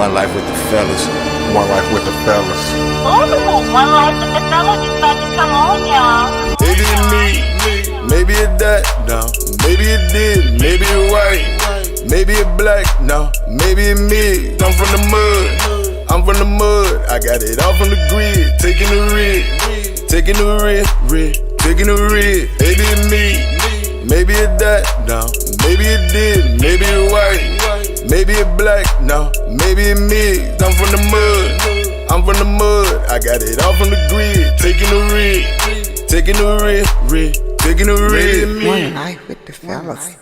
One life with the fellas. One life with the fellas. Ooh, one life with the fellas is about to come on, y'all. Maybe it's me, maybe it's that, no. Maybe it did, maybe it white, maybe it black, no. Maybe it me, I'm from the mud, I'm from the mud. I got it all from the grid, taking the rig, taking the rig, taking the rig. Maybe it's me, maybe it that, no. Maybe it did, maybe it white, maybe it black, no. Maybe it me, I'm from the mud, I'm from the mud. I got it all from the grid, taking the rig, taking the rig, taking the rig. One life with the fellas.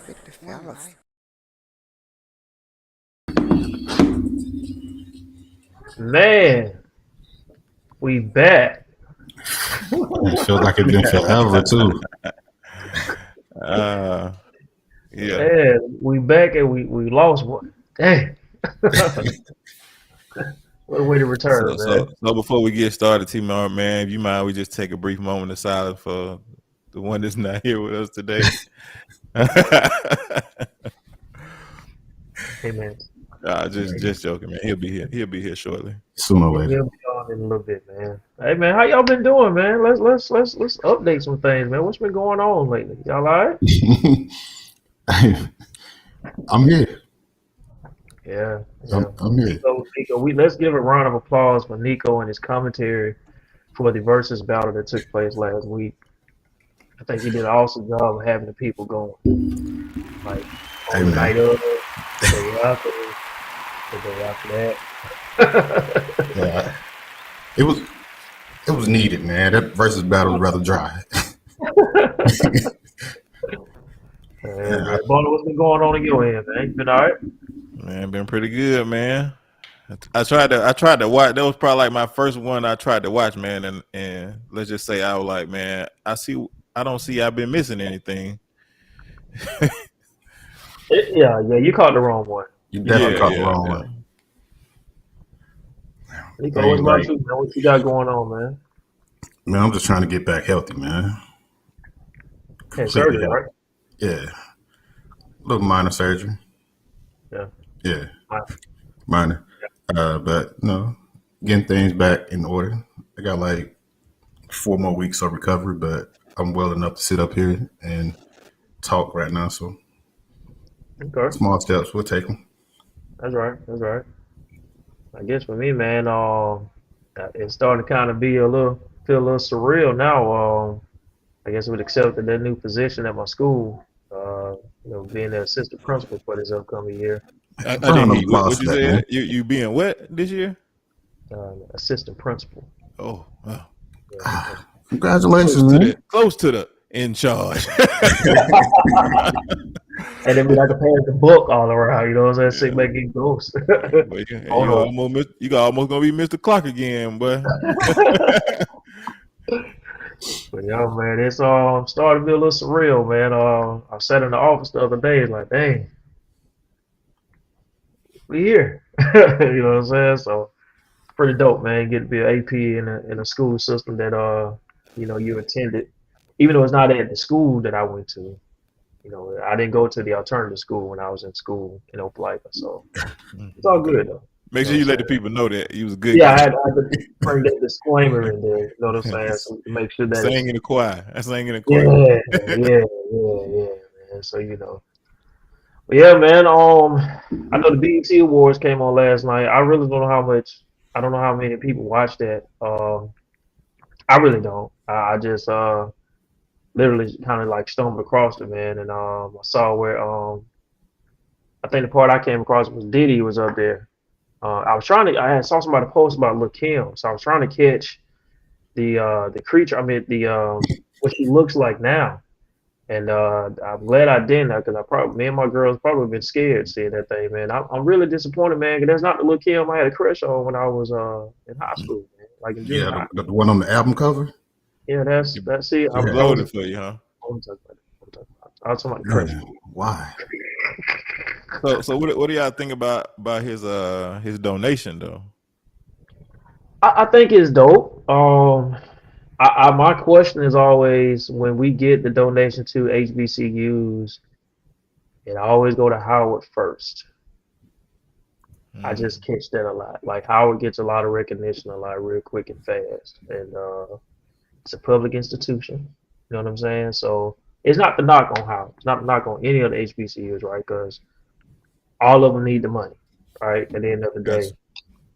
Man, we back. It feels like it's been forever too. Yeah. Man, we back and we lost one. Dang. What a way to return, man. So before we get started, T-Mar, man, if you mind, we just take a brief moment of silence for the one that's not here with us today. Hey, man. Just joking, man. He'll be here. He'll be here shortly. Sooner or later. We'll be on in a little bit, man. Hey, man, how y'all been doing, man? Let's update some things, man. What's been going on lately? Y'all all right? I'm here. Yeah. I'm here. Nico, let's give a round of applause for Nico and his commentary for the versus battle that took place last week. I think he did an awesome job of having the people going. Like on the night of, the day after, the day after that. Yeah, it was needed, man. That versus battle was rather dry. Bonner, what's been going on in your end, man? You been all right? Man, been pretty good, man. I tried to watch. That was probably like my first one I tried to watch, man. And let's just say I was like, man, I don't see I've been missing anything. Yeah, you caught the wrong one. You definitely caught the wrong one. Nico, what's about you, man? What you got going on, man? Man, I'm just trying to get back healthy, man. Okay, surgery, right? Yeah. A little minor surgery. Yeah. Minor. But no, getting things back in order. I got like 4 more weeks of recovery, but I'm well enough to sit up here and talk right now. So small steps, we'll take them. That's right. I guess for me, man, it's starting to kind of feel a little surreal now. I guess we've accepted that new position at my school. Being the assistant principal for this upcoming year. I didn't hear what you said. You being what this year? Assistant principal. Oh, wow. Congratulations, man. Close to the in charge. And then we like to pass the book all around, you know what I'm saying? Sit back and ghost. You almost gonna be Mr. Clark again, boy. But yeah, man, it's starting to be a little surreal, man. I sat in the office the other day, like, dang, we here. You know what I'm saying? So pretty dope, man. Get to be an AP in a school system that you attended, even though it's not at the school that I went to. I didn't go to the alternative school when I was in school in Opelika, so it's all good though. Make sure you let the people know that you was a good guy. guy. I had to bring that disclaimer in there. You know what I'm saying? So to make sure that Sang in the choir. Yeah, man. So But yeah, man. I know the BET Awards came on last night. I really don't know how much. I don't know how many people watched that. I really don't. I just literally kind of like stumbled across it, man, and I saw where I think the part I came across was Diddy was up there. I saw somebody post about Lil' Kim, so I was trying to catch the creature. I mean, what she looks like now, and I'm glad I didn't, because me and my girls probably been scared seeing that thing, man. I'm really disappointed, man, because that's not the Lil' Kim I had a crush on when I was in high school, man. Like in junior high. The one on the album cover. Yeah, that's it. I'm loaded for you, huh? I was talking about the crush. Why? So what do y'all think about his donation though? I think it's dope. My question is always, when we get the donation to HBCUs, it always go to Howard first. I just catch that a lot. Like Howard gets a lot of recognition a lot real quick and fast, and it's a public institution. You know what I'm saying? So it's not the knock on Howard. It's not the knock on any of the HBCUs, right? Because all of them need the money, right? At the end of the day. Yes.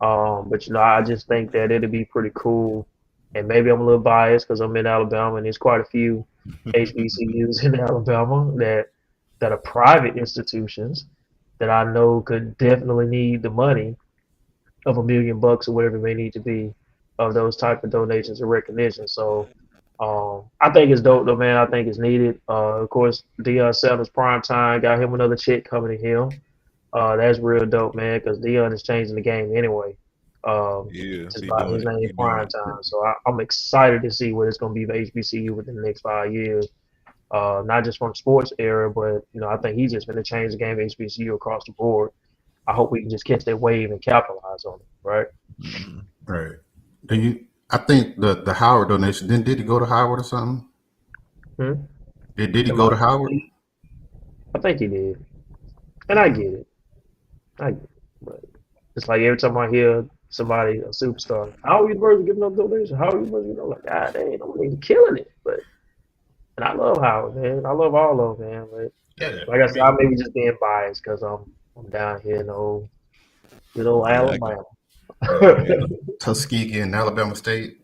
But I just think that it'd be pretty cool, and maybe I'm a little biased because I'm in Alabama, and there's quite a few HBCUs in Alabama that are private institutions that I know could definitely need the money of $1 million or whatever it may need to be of those type of donations and recognition. So I think it's dope though, man. I think it's needed. Of course, Deion Sanders prime time got him another check coming to him. That's real dope, man, because Deion is changing the game anyway. Just by his name prime time. So I'm excited to see what it's going to be for HBCU within the next 5 years. Not just from the sports era, but I think he's just going to change the game of HBCU across the board. I hope we can just catch that wave and capitalize on it, right? Right. I think the Howard donation, did he go to Howard or something? Did he go to Howard? I think he did. And I get it. But it's like every time I hear somebody, a superstar, Howard University giving up donation, Howard University, like, God dang, I'm killing it. And I love Howard, man. I love all of them, man. But like I said, I may be just being biased because I'm down here in the good old Alabama. Tuskegee and Alabama State.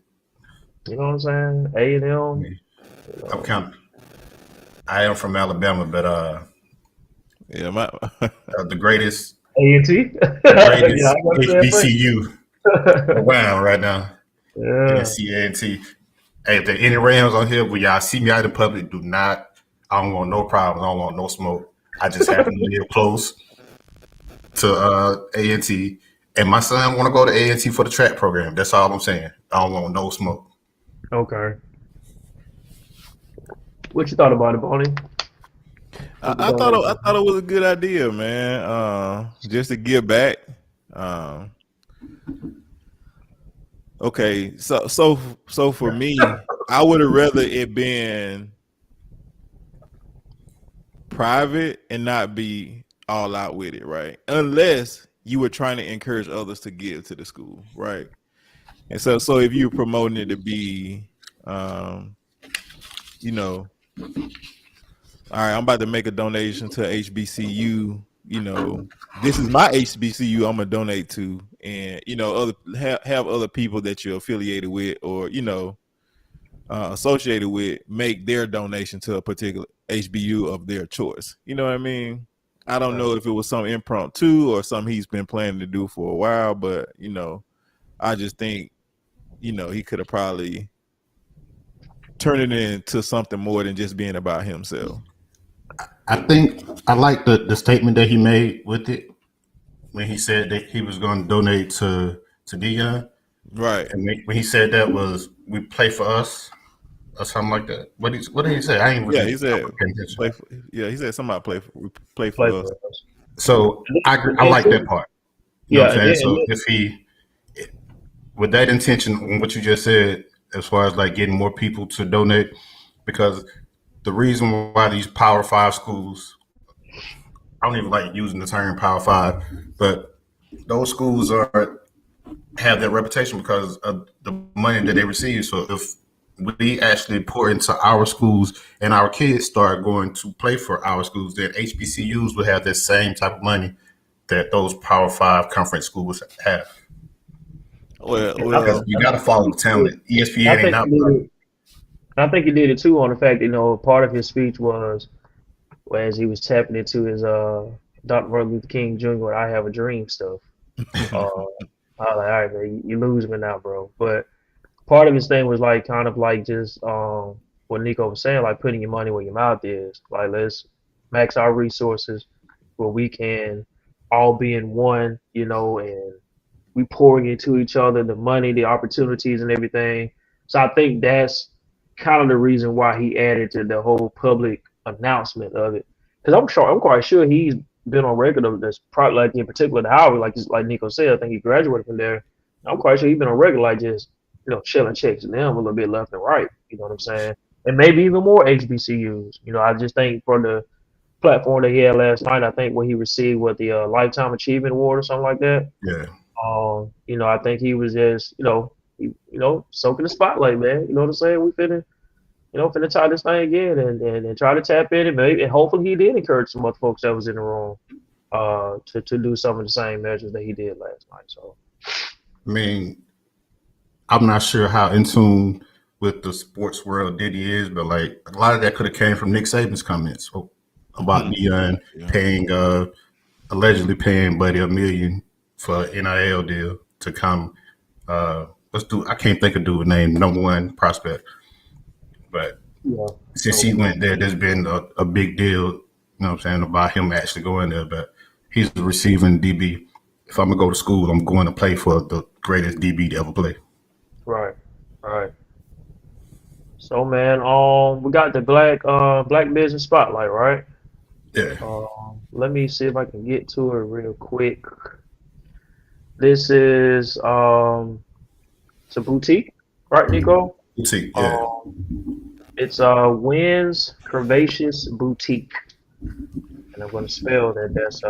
You know what I'm saying? A&M. I'm counting. I am from Alabama, but the greatest A&T, HBCU around right now. Yeah. A&T. Hey, if there are any Rams on here, when y'all see me out in public, I don't want no problems. I don't want no smoke. I just happen to live close to A&T. And my son want to go to A&T for the track program. That's all I'm saying. I don't want no smoke. Okay. What you thought about it, Bonnie? I thought it was a good idea, man. Just to give back. Okay, so for me, I would have rather it been private and not be all out with it, right? Unless you were trying to encourage others to give to the school, right? And so if you're promoting it to be, all right, I'm about to make a donation to HBCU. This is my HBCU I'm gonna donate to, and have other people that you're affiliated with or associated with make their donation to a particular HBU of their choice. You know what I mean? I don't know if it was some impromptu or something he's been planning to do for a while, but I just think he could have probably turned it into something more than just being about himself. I think I like the statement that he made with it when he said that he was going to donate to Deion. Right. And when he said that was we play for us or something like that. What did he say? I ain't really he said he said somebody play for us. So I like that part. You know what I'm saying? So if he with that intention on what you just said, as far as like getting more people to donate, because the reason why these Power 5 schools, I don't even like using the term Power 5, but those schools have that reputation because of the money that they receive. So if we actually pour into our schools and our kids start going to play for our schools, then HBCUs will have that same type of money that those Power 5 conference schools have. Well, because you got to follow the talent. ESPN ain't not. I think he did it too on the fact that, part of his speech was as he was tapping into his Dr. Martin Luther King Jr. I Have a Dream stuff. I was like, all right, man, you lose me now, bro. But part of his thing was like kind of like just what Nico was saying, like putting your money where your mouth is. Like let's max our resources where we can all be in one, and we pouring into each other the money, the opportunities and everything. So I think that's kind of the reason why he added to the whole public announcement of it. Because I'm quite sure he's been on record of this, probably like in particular the Howard, like Nico said, I think he graduated from there. I'm quite sure he's been on record like just, shelling checks to them a little bit left and right. You know what I'm saying? And maybe even more HBCUs. I just think for platform that he had last night, I think, where he received the Lifetime Achievement Award or something like that. Yeah. You know, I think he was just, soaking the spotlight, man. You know what I'm saying? We finna try this thing again and try to tap in, and maybe, and hopefully he did encourage some other folks that was in the room to do some of the same measures that he did last night. So, I mean, I'm not sure how in tune with the sports world Diddy is, but like a lot of that could have came from Nick Saban's comments about Deion paying, allegedly paying Buddy $1 million for an NIL deal to come. I can't think of dude's name, number one prospect. But since he went there, there's been a big deal, you know what I'm saying, about him actually going there. But he's the receiving DB. If I'm going to go to school, I'm going to play for the greatest DB to ever play. Right. So, man, we got the Black Business Spotlight, right? Yeah. Let me see if I can get to it real quick. This is it's a boutique, right, Nico? Boutique, yeah. It's Wins Curvaceous Boutique, and I'm going to spell that. That's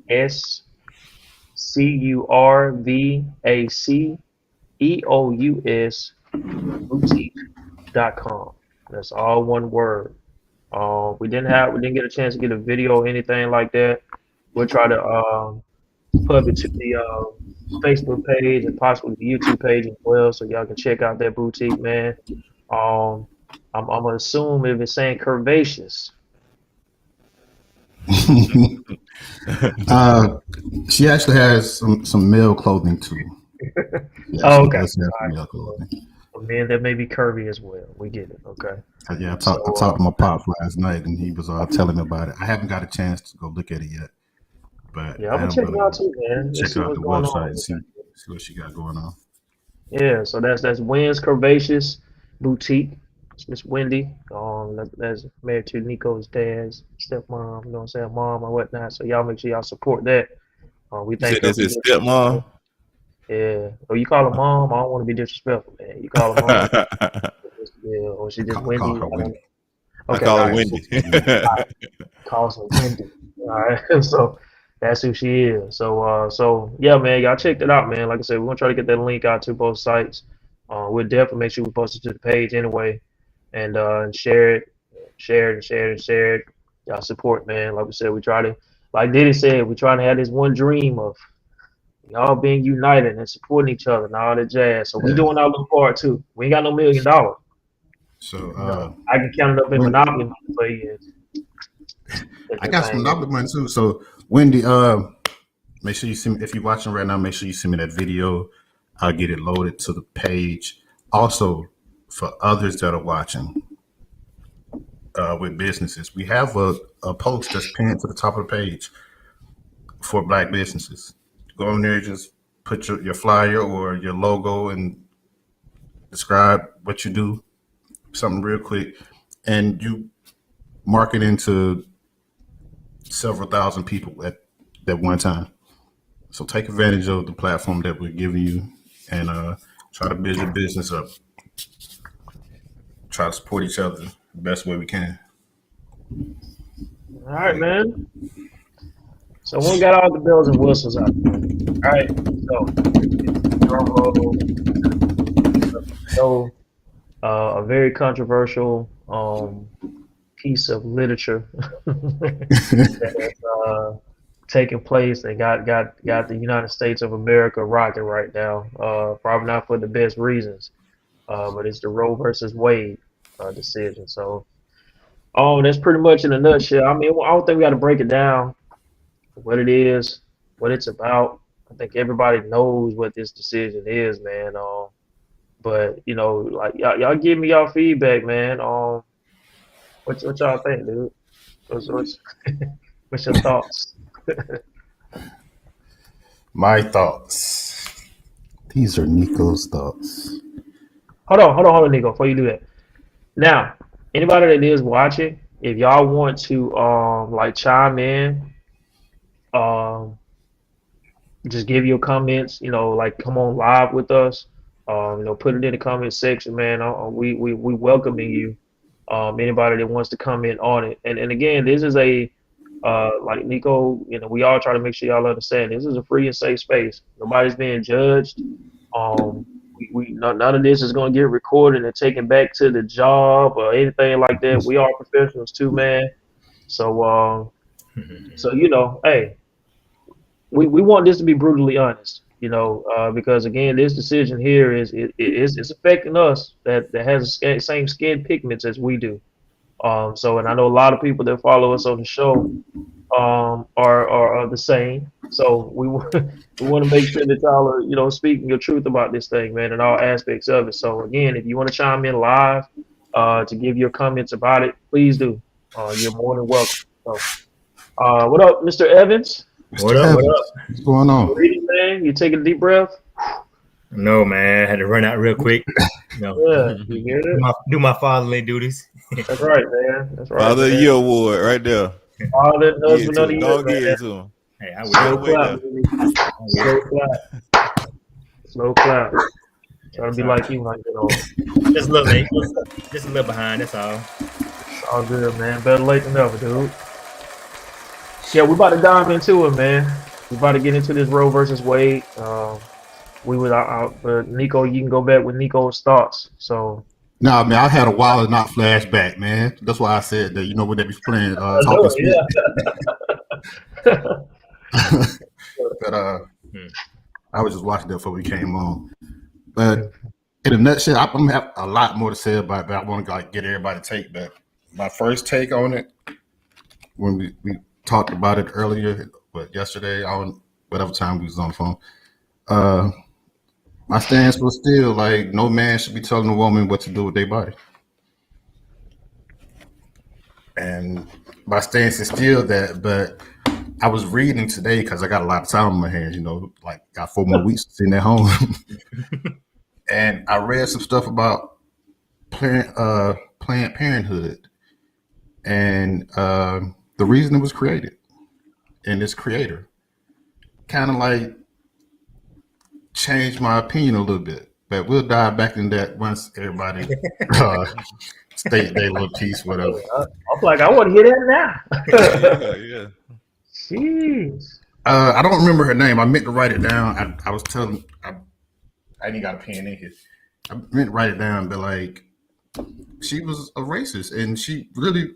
WENSCURVACEOUS boutique.com. That's all one word. We didn't get a chance to get a video or anything like that. We'll try to put it to the Facebook page and possibly the YouTube page as well, so y'all can check out that boutique, man. I'm gonna assume if it's saying curvaceous. She actually has some male clothing too. Yeah, okay. Male clothing. Men that may be curvy as well. We get it. Okay. Yeah, I talked to my pops last night, and he was telling me about it. I haven't got a chance to go look at it yet, but yeah, I'm gonna check it out too, man. Check out the website and see what she got going on. Yeah, so that's Wins Curvaceous Boutique. It's Miss Wendy. That's married to Nico's dad's stepmom. You know what I'm saying, mom or whatnot. So y'all make sure y'all support that. We think that's his stepmom. Yeah. Oh, you call her mom? I don't want to be disrespectful, man. You call her mom? Yeah. Or she just Wendy. Wendy. I call her Wendy. Calls her Wendy. All right. So that's who she is. So yeah, man, y'all check that out, man. Like I said, we're gonna try to get that link out to both sites. We'll definitely make sure we post it to the page anyway, and share it. Y'all support, man. Like we said, we try to, like Diddy said, we trying to have this one dream of y'all being united and supporting each other and all that jazz. So we're doing our little part too. We ain't got no $1 million. So I can count it up in Monopoly money for years. I got some Monopoly money too. So Wendy, make sure you see me if you're watching right now. Make sure you send me that video. I'll get it loaded to the page. Also, for others that are watching with businesses, we have a post that's pinned to the top of the page for Black businesses. Go on there, just put your flyer or your logo and describe what you do, something real quick, and you market into several thousand people at one time. So take advantage of the platform that we're giving you and try to build your business up. Try to support each other the best way we can. All right, man. So we got all the bells and whistles out. All right, so a very controversial piece of literature that's taking place and got the United States of America rocking right now. Probably not for the best reasons, but it's the Roe versus Wade decision. So, that's pretty much in a nutshell. I mean, I don't think we got to break it down. What it is, what it's about. I think everybody knows what this decision is, man. But like y'all give me y'all feedback, man. What y'all think, dude? What's your thoughts? My thoughts. These are Nico's thoughts. Hold on, Nico. Before you do that, now anybody that is watching, if y'all want to like chime in. Just give your comments, like come on live with us. Put it in the comment section, man. We welcoming you Anybody that wants to comment on it. And again, this is a like Nico, we all try to make sure y'all understand this is a free and safe space. Nobody's being judged. None of this is going to get recorded and taken back to the job or anything like that. We are professionals too, man. So, hey, we want this to be brutally honest, because again, this decision here is affecting us that has the same skin pigments as we do. And I know a lot of people that follow us on the show are the same. So we want to make sure that y'all are, speaking your truth about this thing, man, and all aspects of it. So again, if you want to chime in live to give your comments about it, please do. You're more than welcome. So, what up, Mr. Evans? What up? What's going on? Reading, man. You taking a deep breath? No, man. I had to run out real quick. Yeah, you hear it? Do my fatherly duties. That's right, man. That's right. Father of the Year award right there. Father and husband of the year. Don't get it to him. Hey, I Slow will. clap, baby. Slow clap. Slow clap. Trying to be like you when I get old. Just a little late. Just a little behind. That's all. It's all good, man. Better late than never, dude. Yeah, we about to dive into it, man. We about to get into this Roe versus Wade. We were out, but Nico, you can go back with Nico's thoughts. So. Nah, man, I had a while and not flashback, man. That's why I said that. When they be playing talking speed. But I was just watching that before we came on. But in a nutshell, I'm gonna have a lot more to say about it, but I want to get everybody to take back. My first take on it, when we talked about it earlier, but yesterday on whatever time we was on the phone. My stance was still like no man should be telling a woman what to do with their body. And my stance is still that, but I was reading today because I got a lot of time on my hands, like got 4 more weeks sitting at home. And I read some stuff about Planned Parenthood and the reason it was created and its creator. Kind of like changed my opinion a little bit, but we'll dive back in that once everybody state their little piece, whatever. I'm like, I want to hear that now. Yeah. Jeez. I don't remember her name. I meant to write it down. I was telling, I ain't got a pen in here. I meant to write it down, but like, she was a racist, and she really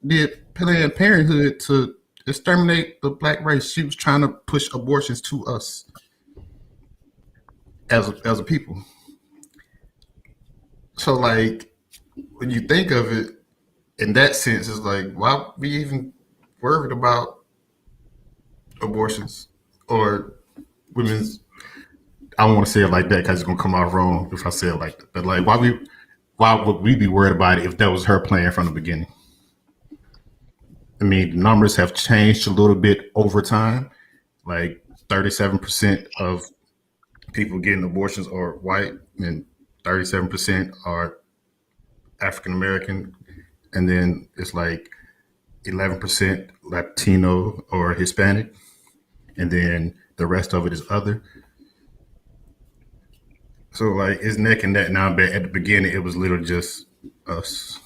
did Planned Parenthood to exterminate the black race. She was trying to push abortions to us as a people. So like, when you think of it in that sense, it's like, why we even worried about abortions or women's? I don't want to say it like that because it's gonna come out wrong if I say it like that. But like, why would we be worried about it if that was her plan from the beginning? I mean, the numbers have changed a little bit over time. Like 37% of people getting abortions are white, and 37% are African American, and then it's like 11% Latino or Hispanic, and then the rest of it is other. So like, it's neck and neck now, but at the beginning it was literally just us.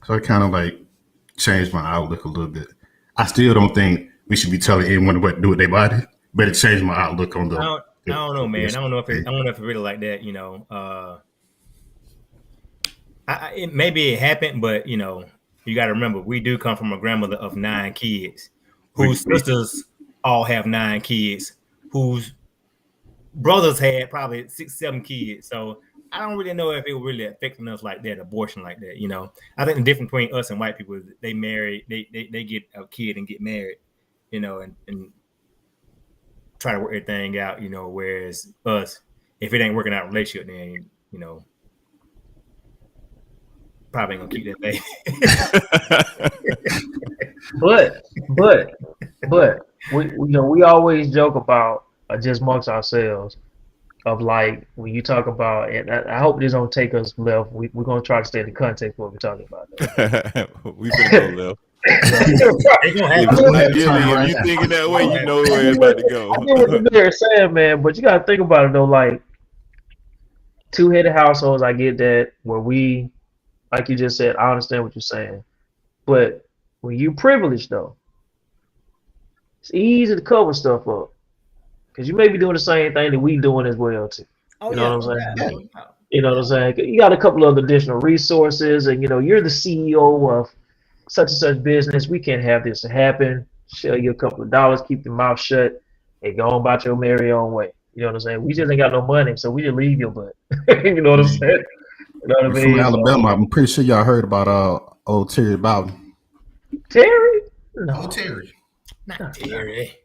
So it kind of like changed my outlook a little bit. I still don't think we should be telling anyone what to do with their body, but it changed my outlook on the. I don't know, man. I don't know if it's really like that. Maybe it happened, but you got to remember, we do come from a grandmother of 9 kids, whose sisters all have 9 kids, whose brothers had probably 6, 7 kids. So I don't really know if it was really affecting us like that, abortion like that. I think the difference between us and white people is they marry, they get a kid and get married, and try to work everything out, whereas us, if it ain't working out in a relationship, then, probably ain't gonna keep that But we always joke about just amongst ourselves of like, when you talk about, and I hope this don't take us left. We're gonna try to stay in the context of what we're talking about. We finna go left. If you thinking that way, you know where it's about to go. I get what the mayor is saying, man, but you gotta think about it though. Like, 2-headed households, I get that, where we like you just said, I understand what you're saying. But when you privileged though, it's easy to cover stuff up. Because you may be doing the same thing that we doing as well too. Oh, You know what I'm yeah. saying? You know what I'm saying? You got a couple of additional resources, and you're the CEO of such and such business. We can't have this happen. Shell you a couple of dollars, keep your mouth shut, and go on about your merry own way. You know what I'm saying? We just ain't got no money, so we just leave your butt. You know what I'm saying? You know what I mean? From Alabama, I'm pretty sure y'all heard about old Terry Bowden. Terry? No. Old Terry. Not Terry.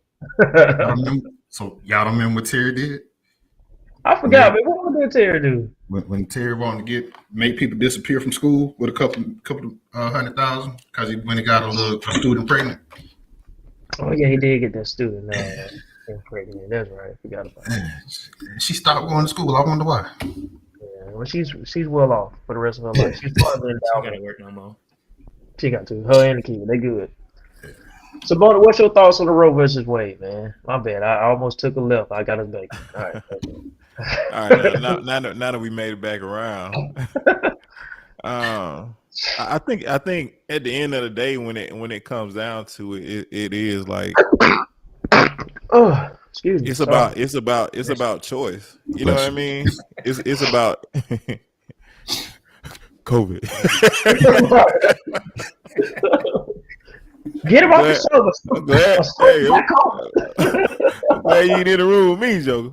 So y'all don't remember what Terry did? I forgot, man. What did Terry do? When Terry wanted to make people disappear from school with a couple $100,000 because when he got a little student pregnant. Oh yeah, he did get that student pregnant. That's right. I forgot about that. She stopped going to school. I wonder why. Yeah, well, she's well off for the rest of her life. She's part of the She endowment. gotta work no more. She got to. Her and the kid, they good. So, Bonner, what's your thoughts on the Roe versus Wade, man? My bad. I almost took a left. I got us back. All right. All right, now that we made it back around, I think at the end of the day, when it comes down to it, it is like, oh, excuse me. It's about choice. You know what I mean? It's about COVID. Get him off the service. Hey, you ain't in the room with me, Joe.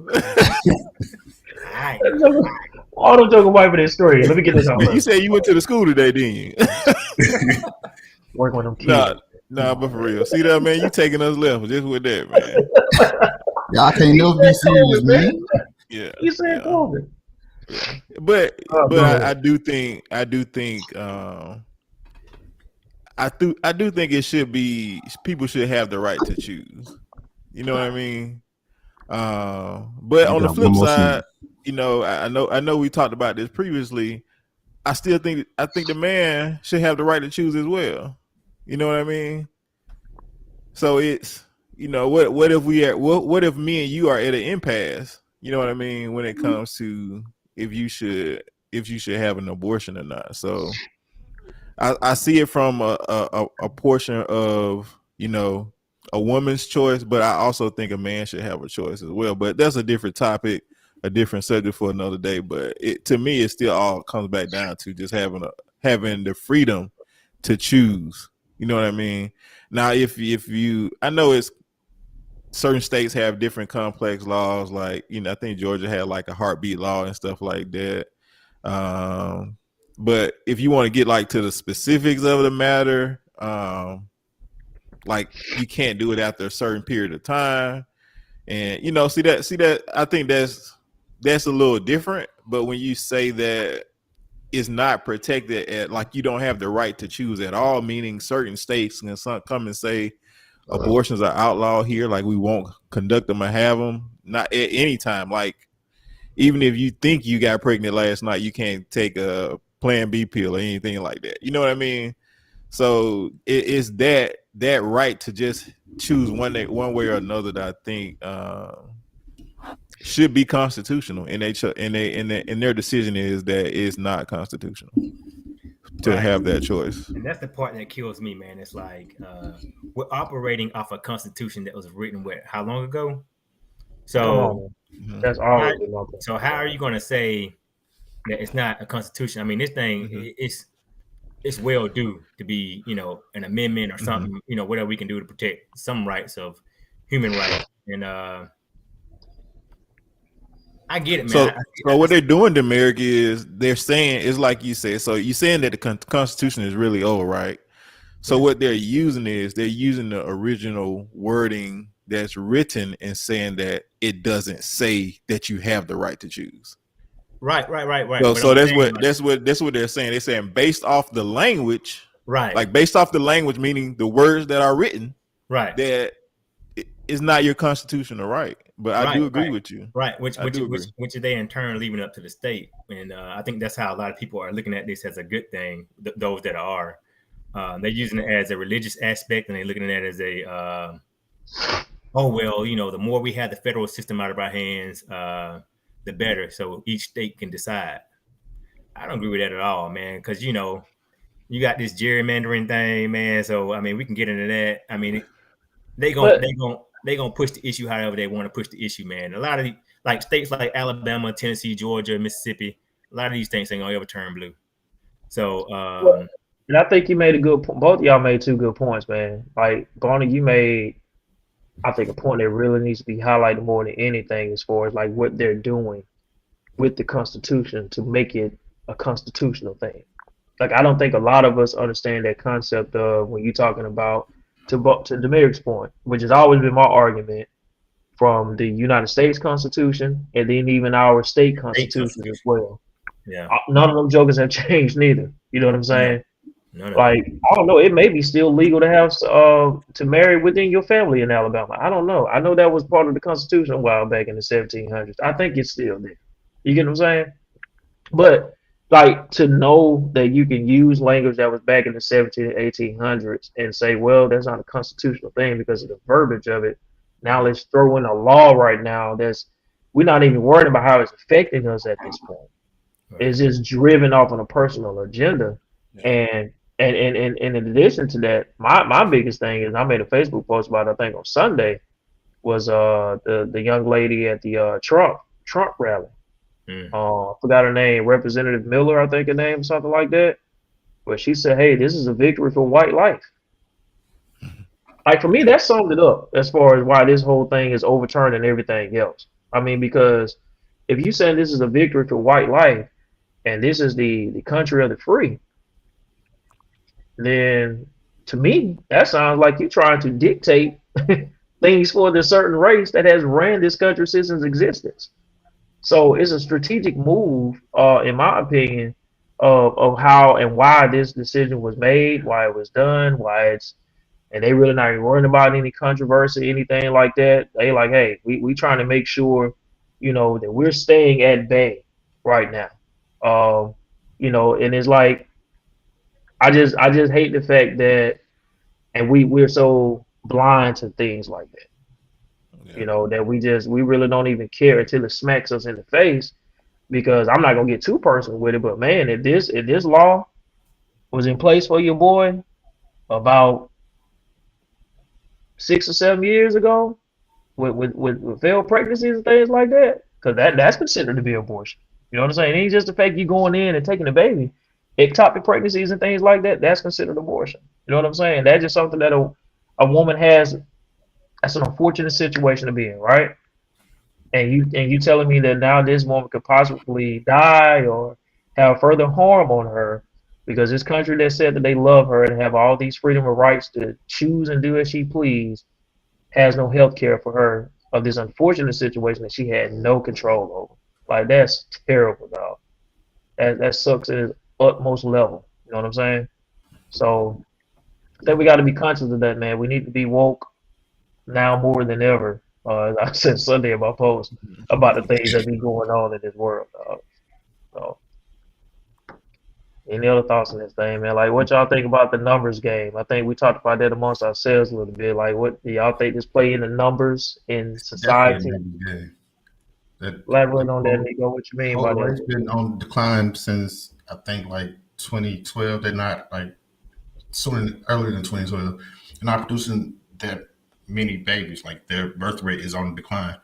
All them joking white for this story. Let me get this out. You said you went to the school today, didn't you? Working with them kids. Nah, but for real. See that, man? You taking us left just with that, man. Yeah, I can't never be serious, man. Yeah. You said COVID. Yeah. But I do think I do think it should be, people should have the right to choose. You know what I mean? But on the flip side, I know we talked about this previously. I think the man should have the right to choose as well. You know what I mean? So it's, what if me and you are at an impasse? You know what I mean, when it comes to if you should have an abortion or not. So I see it from a portion of, a woman's choice, but I also think a man should have a choice as well. But that's a different topic, a different subject for another day. But to me, it still all comes back down to just having the freedom to choose. You know what I mean? Now, if you, I know it's certain states have different complex laws. Like, I think Georgia had like a heartbeat law and stuff like that. But if you want to get like to the specifics of the matter, like you can't do it after a certain period of time. And, see that, I think that's a little different. But when you say that it's not protected, like you don't have the right to choose at all, meaning certain states can come and say abortions are outlawed here, like we won't conduct them or have them, not at any time. Like, even if you think you got pregnant last night, you can't take a Plan B pill or anything like that. You know what I mean? So it's that right to just choose one way or another that I think should be constitutional, and their decision is that it's not constitutional to have that choice. And that's the part that kills me, man. It's like we're operating off a constitution that was written how long ago? So that's all. So how are you going to say that it's not a constitution? I mean, this thing it's well due to be, an amendment or something, whatever we can do to protect some rights of human rights. And I get it, man. So what they're doing, Demeric, is they're saying, it's like you say, so you're saying that the Constitution is really old, right? So what they're using is they're using the original wording that's written and saying that it doesn't say that you have the right to choose. Right. So that's what they're saying. They're saying based off the language, right? Like based off the language, meaning the words that are written, right? That it's not your constitutional right. But I do agree with you, right? Which they in turn leaving up to the state, and I think that's how a lot of people are looking at this as a good thing. Those that are, they're using it as a religious aspect, and they're looking at it as a, the more we have the federal system out of our hands, the better. So each state can decide. I don't agree with that at all, man. Because you got this gerrymandering thing, man. So I mean, we can get into that. I mean, they gonna push the issue however they want to push the issue, man. A lot of like states like Alabama, Tennessee, Georgia, Mississippi, a lot of these things ain't gonna ever turn blue. So and I think you made a good point. Both of y'all made two good points, man. Like Barney, you made, I think, a point that really needs to be highlighted more than anything as far as like what they're doing with the Constitution to make it a constitutional thing. Like I don't think a lot of us understand that concept of when you're talking about to Demeric's point, which has always been my argument from the United States Constitution and then even our state constitution as well. Yeah, none of them jokers have changed neither. You know what I'm saying? No. Like I don't know, it may be still legal to have to marry within your family in Alabama. I don't know. I know that was part of the Constitution a while back in the 1700s. I think it's still there. You get what I'm saying? But like to know that you can use language that was back in the 1800s and say, well, that's not a constitutional thing because of the verbiage of it. Now let's throw in a law right now we're not even worried about how it's affecting us at this point. Right. It's just driven off on a personal agenda. Yeah. And in addition to that, my biggest thing is I made a Facebook post about it, I think on Sunday, was the young lady at the Trump rally. I forgot her name, Representative Miller, I think her name, something like that. But she said, hey, this is a victory for white life. Like for me, that summed it up as far as why this whole thing is overturning everything else. I mean, because if you say this is a victory for white life and this is the country of the free, then to me, that sounds like you're trying to dictate things for this certain race that has ran this country since its existence. So it's a strategic move, in my opinion, of how and why this decision was made, why it was done, and they really not even worrying about any controversy, anything like that. They like, hey, we trying to make sure, that we're staying at bay right now. And it's like, I just hate the fact that, and we're so blind to things like that. Yeah. That we really don't even care until it smacks us in the face, because I'm not gonna get too personal with it, but man, if this law was in place for your boy about 6 or 7 years ago with failed pregnancies and things like that, because that's considered to be abortion. You know what I'm saying? It ain't just the fact you going in and taking the baby. Ectopic pregnancies and things like that, that's considered abortion. You know what I'm saying? That's just something that a woman has. That's an unfortunate situation to be in, right? And you telling me that now this woman could possibly die or have further harm on her because this country that said that they love her and have all these freedom of rights to choose and do as she please has no health care for her of this unfortunate situation that she had no control over. Like, that's terrible, dog. That sucks at its utmost level. You know what I'm saying? So I think we got to be conscious of that, man. We need to be woke now more than ever. As I said Sunday in my post about the things that be going on in this world, dog. So, any other thoughts on this thing, man? Like, what y'all think about the numbers game? I think we talked about that amongst ourselves a little bit. Like, what do y'all think this play in the numbers in society? Elaborate on that, Nico. What you mean by that? It's been on decline since I think like 2012. They're not like earlier than 2012. They're not producing that many babies. Like, their birth rate is on decline.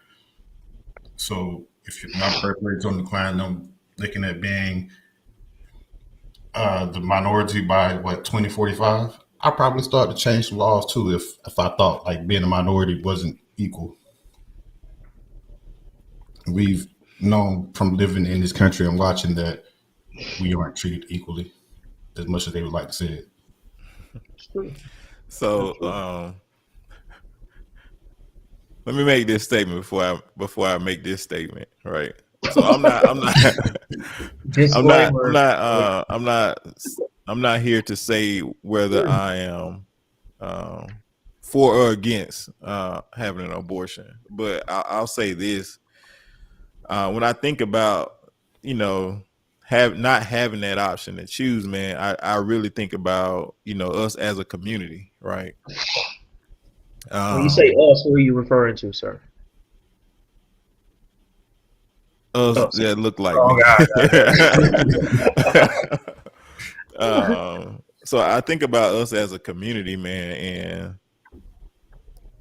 So if your birth rate is on decline, I'm looking at being the minority by 2045. I'll probably start to change some laws too if I thought like being a minority wasn't equal. We've known from living in this country and watching that we aren't treated equally as much as they would like to say it. So let me make this statement before I make this statement, right? So I'm not here to say whether I am for or against having an abortion, but I'll say this: when I think about not having that option to choose, man, I really think about us as a community, right? When you say us, who are you referring to, sir? us that look like me. So I think about us as a community, man,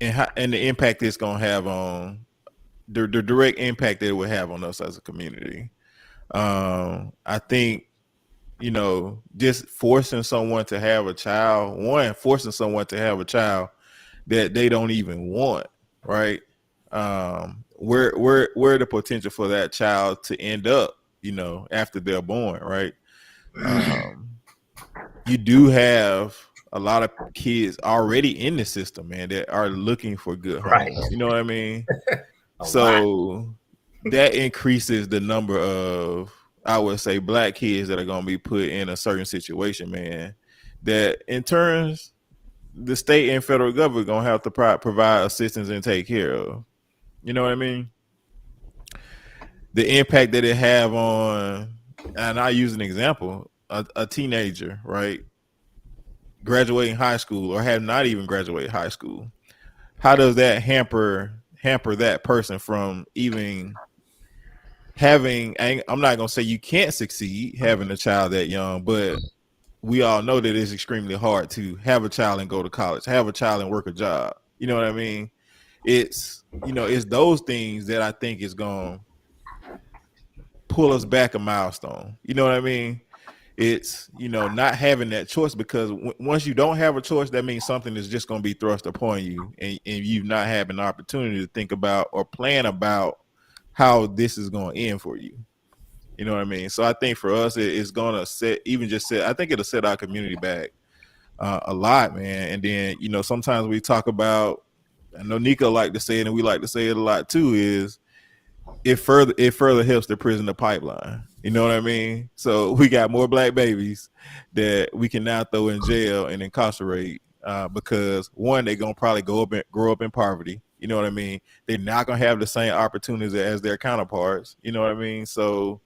and the impact it's gonna have on the direct impact that it would have on us as a community. I think, you know, just forcing someone to have a child, forcing someone to have a child that they don't even want, right? Where the potential for that child to end up, you know, after they're born, right? You do have a lot of kids already in the system, man, that are looking for good homes. You know what I mean? So that increases the number of, I would say, black kids that are going to be put in a certain situation, man, that in turns the state and federal government going to have to provide assistance and take care of. You know what I mean? The impact that it have on, and I use an example, a teenager, right? Graduating high school or have not even graduated high school. How does that hamper that person from even having, I'm not going to say you can't succeed having a child that young, but we all know that it's extremely hard to have a child and go to college, have a child and work a job. You know what I mean? It's, you know, it's those things that I think is going to pull us back a milestone. You know what I mean? It's, you know, not having that choice, because once you don't have a choice, that means something is just going to be thrust upon you, and you've not had an opportunity to think about or plan about how this is going to end for you. You know what I mean? So I think for us, it's going to I think it'll set our community back a lot, man. And then, you know, sometimes we talk about, I know Nico like to say it, and we like to say it a lot too, is it further helps the prisoner pipeline. You know what I mean? So we got more black babies that we can now throw in jail and incarcerate because, one, they're going to probably grow up in poverty. You know what I mean? They're not going to have the same opportunities as their counterparts. You know what I mean? So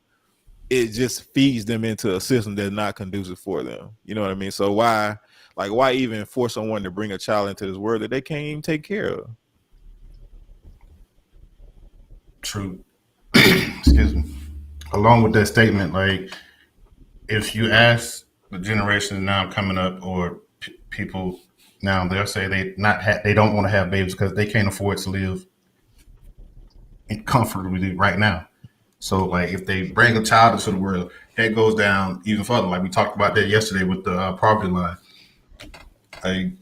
it just feeds them into a system that's not conducive for them. You know what I mean? So why even force someone to bring a child into this world that they can't even take care of? True. Excuse me. Along with that statement, like, if you ask the generation now coming up, or people now, they'll say they don't want to have babies because they can't afford to live comfortably right now. So, like, if they bring a child into the world, that goes down even further. Like we talked about that yesterday with the poverty line. Like,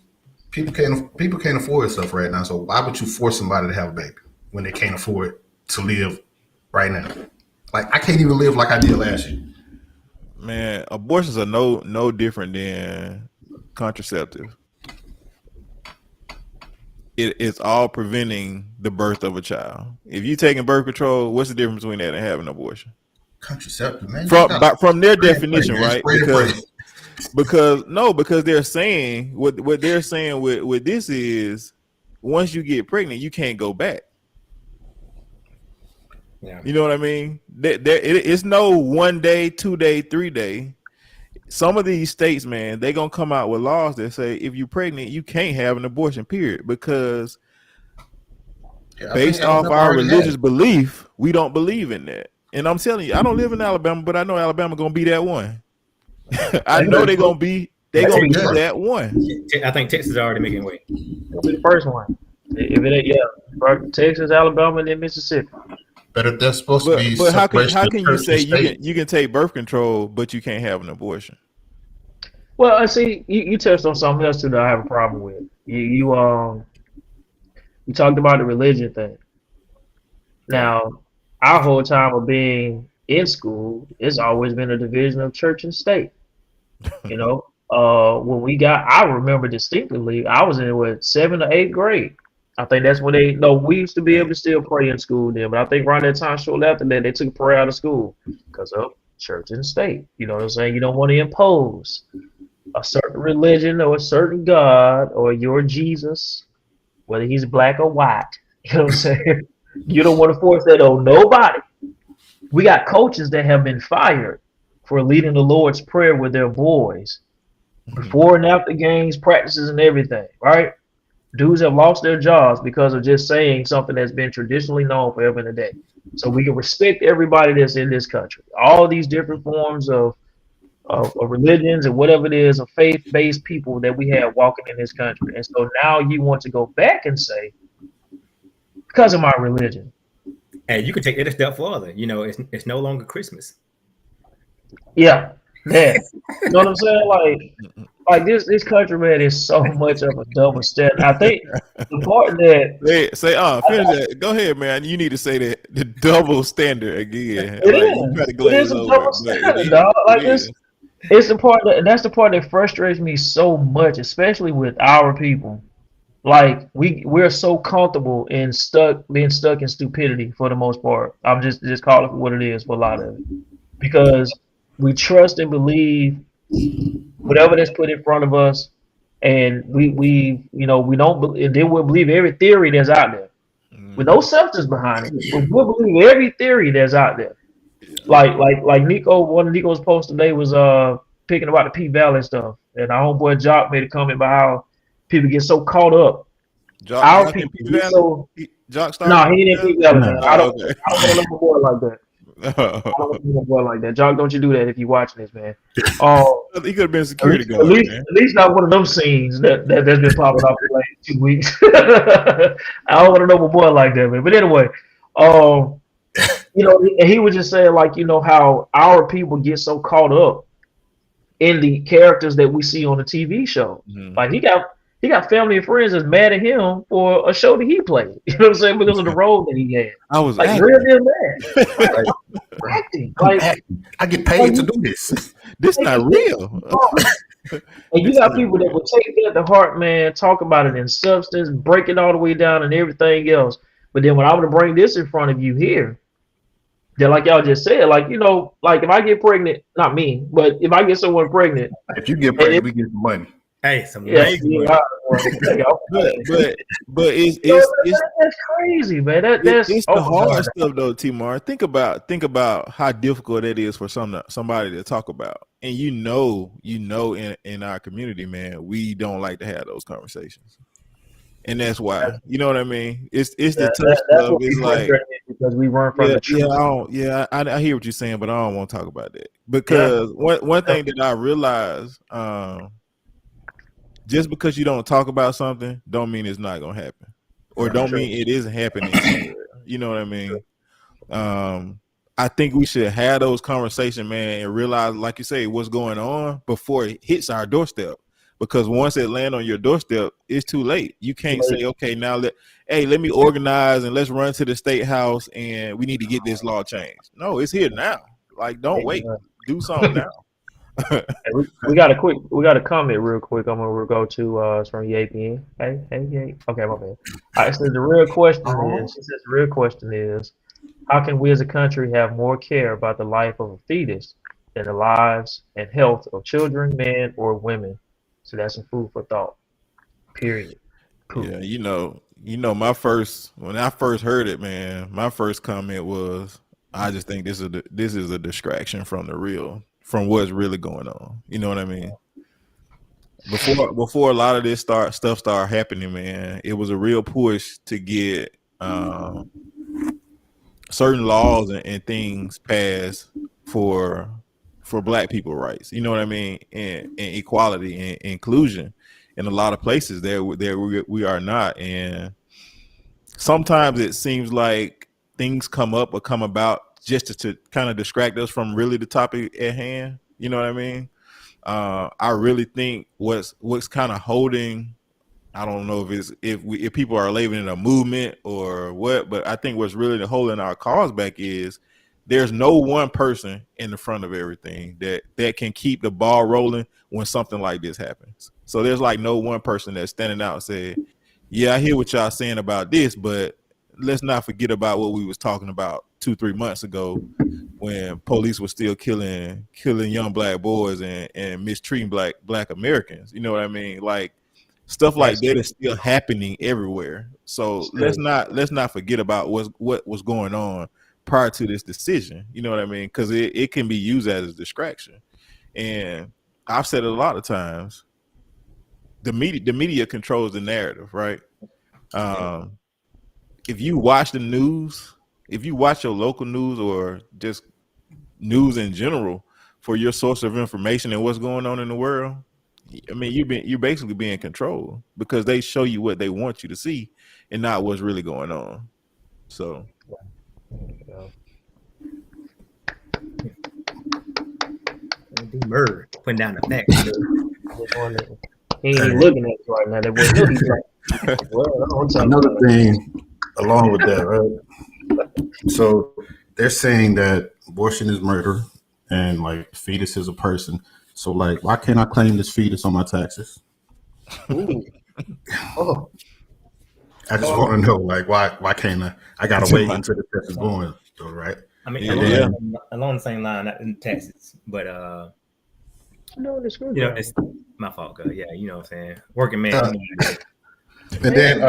people can't afford stuff right now. So why would you force somebody to have a baby when they can't afford to live right now? Like, I can't even live like I did last year. Man, abortions are no different than contraceptive. It's all preventing the birth of a child. If you're taking birth control, what's the difference between that and having an abortion? Contraceptive, man. From their definition, right? Because they're saying what they're saying with this is, once you get pregnant, you can't go back. Yeah. You know what I mean? It's no 1 day, 2 day, 3 day. Some of these states, man, they're going to come out with laws that say if you're pregnant, you can't have an abortion, period. Because based off our religious belief, we don't believe in that. And I'm telling you, I don't live in Alabama, but I know Alabama going to be that one. I know they're going to be that one. I think Texas is already making way. It'll be the first one. If it ain't, Texas, Alabama, and then Mississippi. But that's supposed to be. But how can you say you can take birth control, but you can't have an abortion? Well, I see you touched on something else too that I have a problem with. You talked about the religion thing. Now, our whole time of being in school, it's always been a division of church and state. You know, I remember distinctly, I was in 7th or 8th grade. I think that's when we used to be able to still pray in school then, but I think around that time, shortly after that, they took prayer out of school because of church and state. You know what I'm saying? You don't want to impose a certain religion or a certain God or your Jesus, whether he's black or white. You know what I'm saying? You don't want to force that on nobody. We got coaches that have been fired for leading the Lord's Prayer with their boys before and after games, practices, and everything, right? Dudes have lost their jobs because of just saying something that's been traditionally known forever and a day. so we can respect everybody that's in this country. All these different forms of religions and whatever it is, of faith-based people that we have walking in this country. And so now you want to go back and say, because of my religion. And you can take it a step further. You know, it's no longer Christmas. Yeah, that. You know what I'm saying? Like this country, man, is so much of a double standard. I think the part that finish that. Go ahead, man. You need to say that the double standard again. It is a double standard, dog. Like it's the part that's the part that frustrates me so much, especially with our people. Like we're so comfortable in being stuck in stupidity for the most part. I'm just call it for what it is for a lot of it, because we trust and believe whatever that's put in front of us, and we don't, and then we'll believe every theory that's out there with no substance behind it. We'll believe every theory that's out there. Like Nico, one of Nico's posts today was picking about the P Valley stuff, and our homeboy Jock made a comment about how people get so caught up. Our people get so. No, he didn't P Valley. Man. I don't want to know a boy like that. I don't want to know a boy like that. Jock, don't you do that if you're watching this, man. He could have been security guard. At least not one of them scenes that's been popping up for like 2 weeks. I don't want to know a boy like that, man. But anyway, and he was just saying, like, how our people get so caught up in the characters that we see on the TV show. Mm-hmm. Like he got family and friends that's mad at him for a show that he played. You know what I'm saying? Because of the role that he had. I was like really mad. Acting. Like, I get paid to do this. This not real. And you got people that will take that to heart, man, talk about it in substance, break it all the way down and everything else. But then when I want to bring this in front of you here, then like y'all just said, like, like if I get pregnant, not me, but if I get someone pregnant. If you get pregnant, we get some money. Hey, some but it's that's crazy, man. That's the hard stuff though, T-Mar. Think about how difficult it is for somebody to talk about. And in our community, man, we don't like to have those conversations. And that's why, you know what I mean? It's the tough stuff. It's like because we run from the truth. I hear what you're saying, but I don't want to talk about that because one thing that I realized, just because you don't talk about something, don't mean it's not gonna happen, or don't mean it isn't happening somewhere. You know what I mean? I think we should have those conversations, man, and realize, like you say, what's going on before it hits our doorstep. Because once it lands on your doorstep, it's too late. You can't say, okay, now let me organize and let's run to the state house and we need to get this law changed. No, it's here now. Like, don't wait. Do something now. we got a comment real quick. I'm gonna go to it's from Yapien. Hey, okay, my bad. All right, so the real question is, how can we as a country have more care about the life of a fetus than the lives and health of children, men, or women? So that's some food for thought. Period. Cool. Yeah, when I first heard it, man, my first comment was, I just think this is a distraction from from what's really going on. You know what I mean? Before a lot of this stuff started happening, man, it was a real push to get certain laws and things passed for Black people rights. You know what I mean? And equality and inclusion. In a lot of places there we are not. And sometimes it seems like things come about just to kind of distract us from really the topic at hand. You know what I mean? I really think what's kind of holding, I don't know if people are labeling it a movement or what, but I think what's really holding our cause back is there's no one person in the front of everything that can keep the ball rolling when something like this happens. So there's like no one person that's standing out and saying, yeah, I hear what y'all saying about this, but let's not forget about what we was talking about 2-3 months ago when police were still killing young Black boys and mistreating black Americans. You know what I mean? Like, stuff like that is still happening everywhere. So let's not forget about what was going on prior to this decision. You know what I mean? Because it can be used as a distraction. And I've said it a lot of times, the media controls the narrative, right? If you watch the news, if you watch your local news or just news in general for your source of information and what's going on in the world, I mean, you're basically being controlled because they show you what they want you to see and not what's really going on. So, murder, putting down the facts. He ain't even looking at us right now. That boy, he's like, well, another thing along with that, right? So they're saying that abortion is murder and like fetus is a person. So like, why can't I claim this fetus on my taxes? Oh. I just want to know, like, why can't I gotta wait until the test is born, though, right? I mean, along the same line, not in Texas, but no, it's my fault, girl. Yeah, you know what I'm saying. Working man. And then,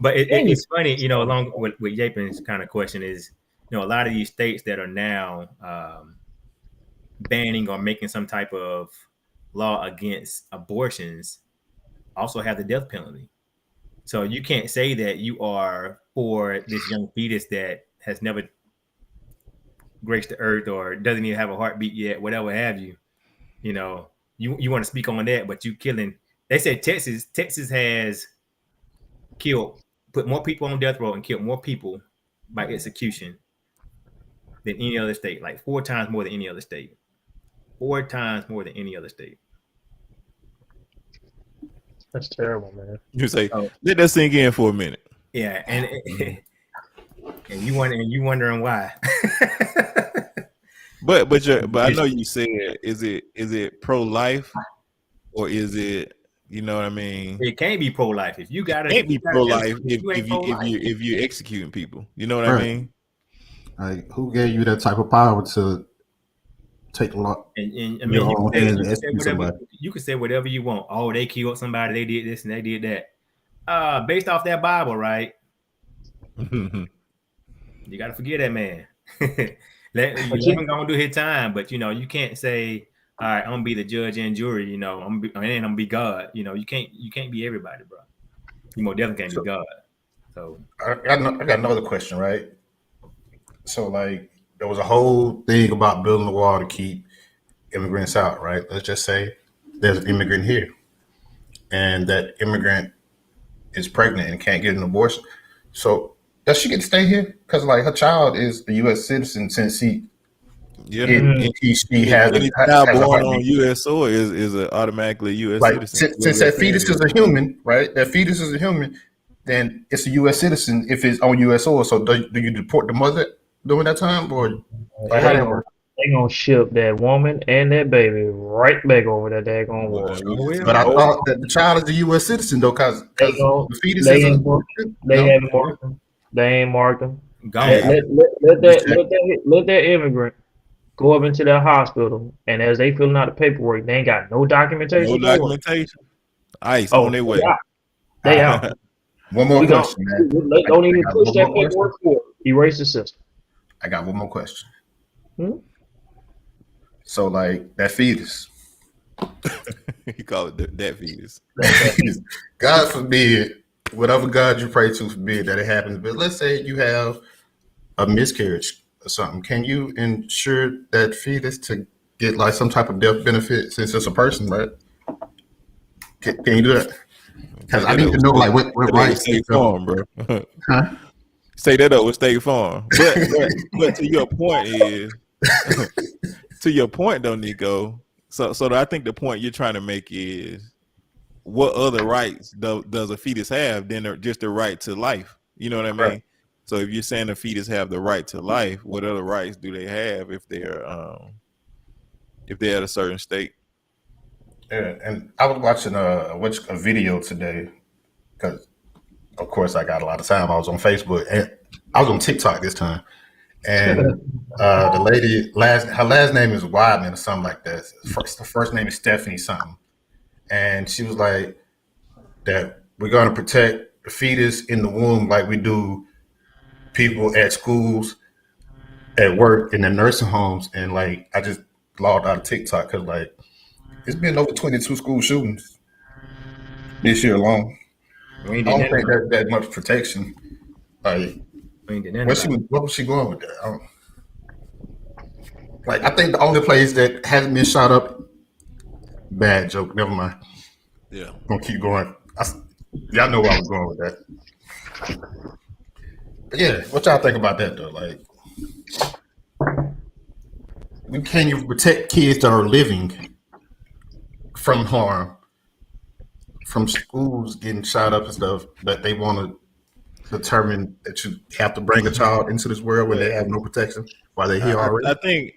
but it's funny, you know, along with Yapin's kind of question is, you know, a lot of these states that are now banning or making some type of law against abortions also have the death penalty. So you can't say that you are for this young fetus that has never graced the earth or doesn't even have a heartbeat yet, whatever have you. You know, you want to speak on that, but you killing. They said Texas has put more people on death row and killed more people by execution than any other state, like 4 times more than any other state. 4 times more than any other state. That's terrible, man. You say, let that sink in for a minute. Yeah, and you wondering why. but I know you said, is it pro-life or is it, you know what I mean? It can't be pro-life if you got it. Can't be pro-life if you're executing people. You know what I mean? Like, who gave you that type of power to take a lot? And I mean, you can say whatever you want. Oh, they killed somebody. They did this and they did that. Based off that Bible, right? You got to forget that man. Let him go and do his time, but you know you can't say, "All right, I'm gonna be the judge and jury." You know, I'm gonna be God. You know, you can't be everybody, bro. You most definitely can't be God. So I got another question, right? So like, there was a whole thing about building a wall to keep immigrants out, right? Let's just say there's an immigrant here, and that immigrant is pregnant and can't get an abortion. So does she get to stay here? Because like her child is a U.S. citizen since she has any child born on U.S. soil is automatically U.S. citizen. Since that fetus is a human, right? That fetus is a human, then it's a U.S. citizen if it's on U.S. soil. So do you deport the mother during that time, or they gonna ship that woman and that baby right back over that daggone wall? But I thought that the child is a U.S. citizen though, because the fetus they haven't marked them. They ain't marked them. Let that immigrant go up into that hospital, and as they filling out the paperwork, they ain't got no documentation. No documentation. ICE on their way. They out. One more question, man. Don't even push that paperwork forward. Erase the system. I got one more question. So, like, that fetus. You call it that fetus. God forbid, whatever God you pray to forbid that it happens. But let's say you have a miscarriage or something. Can you ensure that fetus to get like some type of death benefit since it's a person, right? Can you do that? Because I need to know like what rights. State Farm, bro. Huh? Say that up with State Farm. But to your point is, to your point though, Nico. So I think the point you're trying to make is, what other rights does a fetus have than just the right to life? You know what I mean? Right. So if you're saying the fetus have the right to life, what other rights do they have if they're at a certain state? Yeah, and I was watching a video today because, of course, I got a lot of time. I was on Facebook and I was on TikTok this time, and the lady her last name is Wideman or something like that. The first name is Stephanie something, and she was like that we're going to protect the fetus in the womb like we do people at schools, at work, in the nursing homes, and like I just logged out of TikTok because like it's been over 22 school shootings this year alone. I don't think that much protection. Like We ain't did nothing. What was she going with that? I think the only place that hasn't been shot up. Bad joke. Never mind. Yeah. Gonna keep going. Y'all know where I was going with that. But yeah, what y'all think about that though? Like, we can't even protect kids that are living from harm, from schools getting shot up and stuff, but they want to determine that you have to bring a child into this world when they have no protection while they're here already.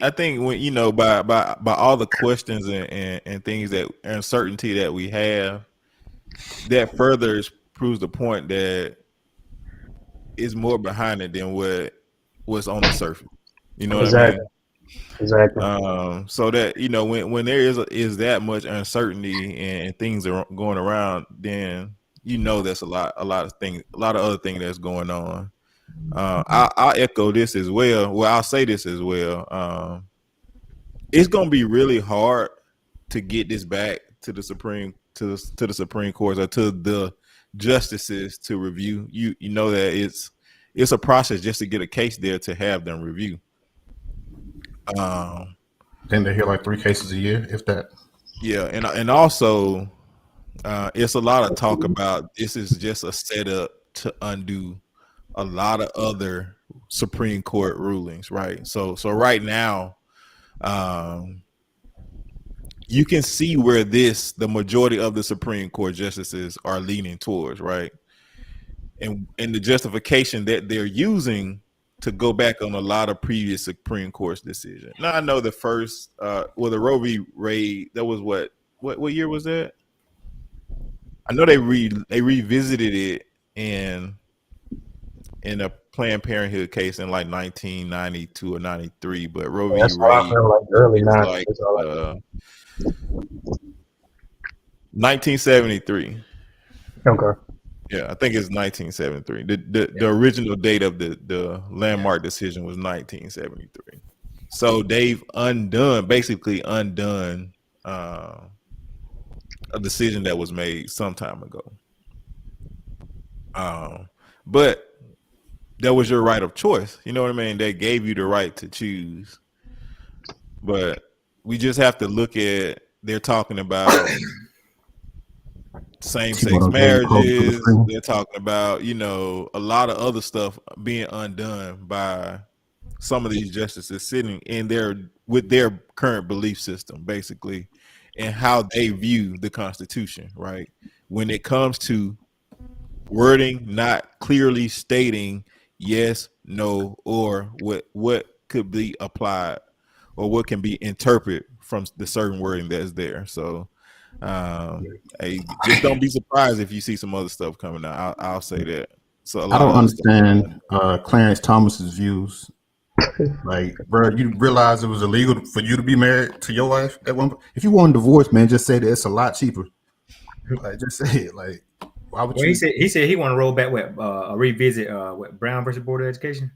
I think when by all the questions and things that uncertainty that we have, that further proves the point that it's more behind it than what's on the surface. You know what I mean? Exactly. So that when there is that much uncertainty and things are going around, then there's a lot of other things that's going on. I'll echo this as well. Well, I'll say this as well. It's gonna be really hard to get this back to the Supreme to the Supreme Court or to the justices to review. You know that it's a process just to get a case there to have them review. Then they hear like 3 cases a year, if that. Yeah, and also it's a lot of talk about this is just a setup to undo a lot of other Supreme Court rulings, right? So right now, you can see where the majority of the Supreme Court justices are leaning towards, right? And the justification that they're using to go back on a lot of previous Supreme Court's decisions. Now I know the first, the Roe v. Wade, that was what year was that? I know they revisited it in a Planned Parenthood case in like 1992 or 93, but Roe v. Wade like early 90s. 1973. Okay. Yeah, I think it's 1973. The original date of the landmark decision was 1973. So they've basically undone a decision that was made some time ago. But that was your right of choice. You know what I mean? They gave you the right to choose. But we just have to look at, they're talking about same-sex marriages. They're talking about, a lot of other stuff being undone by some of these justices sitting in with their current belief system, basically, and how they view the Constitution, right? When it comes to wording, not clearly stating yes, no, or what could be applied or what can be interpreted from the certain wording that's there. So hey, just don't be surprised if you see some other stuff coming out. I'll say that. So I don't understand Clarence Thomas's views. Like, bro, you realize it was illegal for you to be married to your wife at one point? If you want a divorce, man, just say that it's a lot cheaper. Like, just say it. Like, why would you? He said he want to roll back with revisit what Brown versus Board of Education.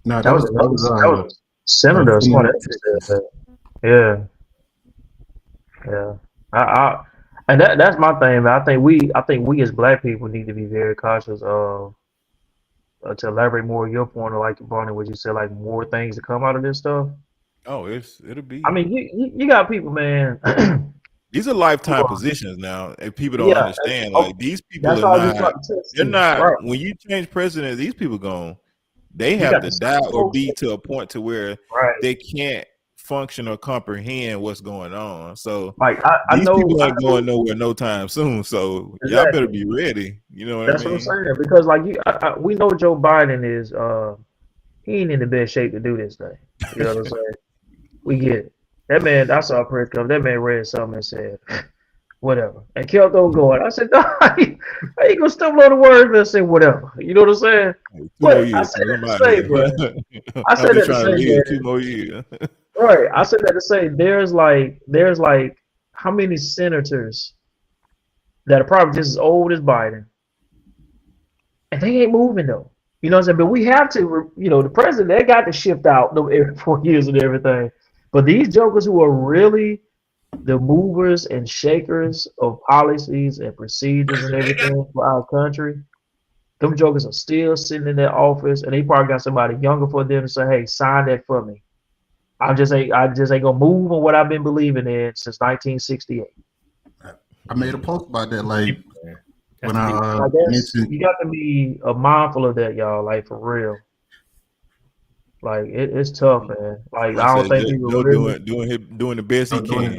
No, that was Senator. Yeah. And that's my thing, man. I think we as Black people need to be very cautious of, to elaborate more on your point, or like Barney, what you said, like more things to come out of this stuff. Oh, it'll be. I mean, you got people, man. These are lifetime positions now, and people don't understand. Like, these people they're not. Right. When you change president, these people they have to die or be to a point to where they can't function or comprehend what's going on. So like I know people ain't going nowhere no time soon. So y'all better be ready. You know what I mean? That's what I'm saying. Because like we know Joe Biden is he ain't in the best shape to do this thing. You know what I'm saying? We get it. That man, I saw a press conference. That man read something and said, whatever. And kept on going. I said, no, I ain't gonna stumble on the words and say whatever. You know what I'm saying? But I said that to say, bro. I said that to say, 2 more years. Right. I said that to say there's like how many senators that are probably just as old as Biden, and they ain't moving though. You know what I'm saying? But we have to, the president, they got to shift out every 4 years and everything. But these jokers who are really the movers and shakers of policies and procedures and everything for our country, them jokers are still sitting in their office, and they probably got somebody younger for them to say, "Hey, sign that for me." I just ain't gonna move on what I've been believing in since 1968. I made a post about that. Like when I Like mentioned, you got to be mindful of that, y'all. Like for real. Like it's tough, man. Like I don't think people really doing the best he can.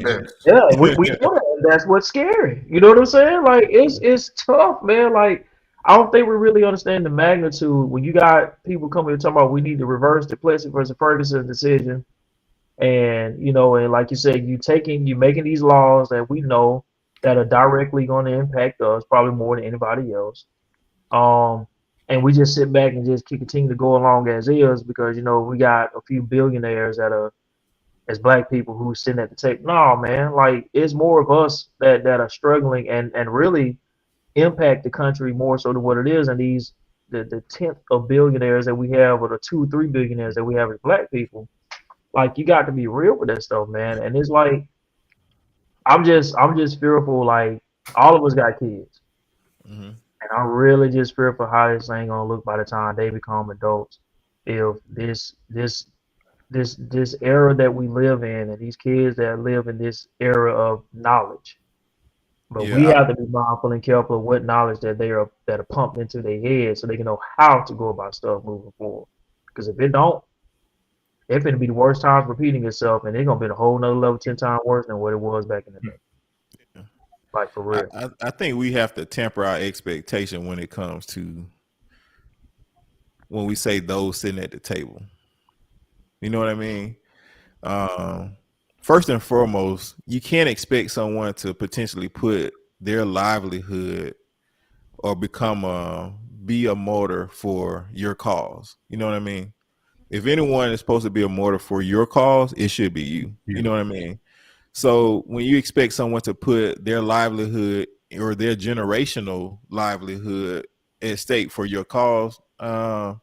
Yeah, we know that. That's what's scary. You know what I'm saying? Like it's tough, man. Like I don't think we really understand the magnitude when you got people coming and talking about we need to reverse the Plessy versus Ferguson decision, and and like you said, you making these laws that we know that are directly going to impact us probably more than anybody else. And we just sit back and just continue to go along as is because we got a few billionaires that are as black people who sitting at the table. No, man, like it's more of us that are struggling and really impact the country more so than what it is. And the 10th of billionaires that we have, or the 2-3 billionaires that we have as black people, like you got to be real with that stuff, man. And it's like I'm just fearful. Like all of us got kids. Mm-hmm. And I'm really just fearful how this thing gonna look by the time they become adults. If this era that we live in, and these kids that live in this era of knowledge, but we have to be mindful and careful of what knowledge that are pumped into their heads, so they can know how to go about stuff moving forward. Because if it don't, it's gonna be the worst times repeating itself, and it's gonna be a whole nother level 10 times worse than what it was back in the day. Like for real. I think we have to temper our expectation when it comes to when we say those sitting at the table. You know what I mean? First and foremost, you can't expect someone to potentially put their livelihood or be a martyr for your cause. You know what I mean? If anyone is supposed to be a martyr for your cause, it should be you. You know what I mean? So when you expect someone to put their livelihood or their generational livelihood at stake for your cause, I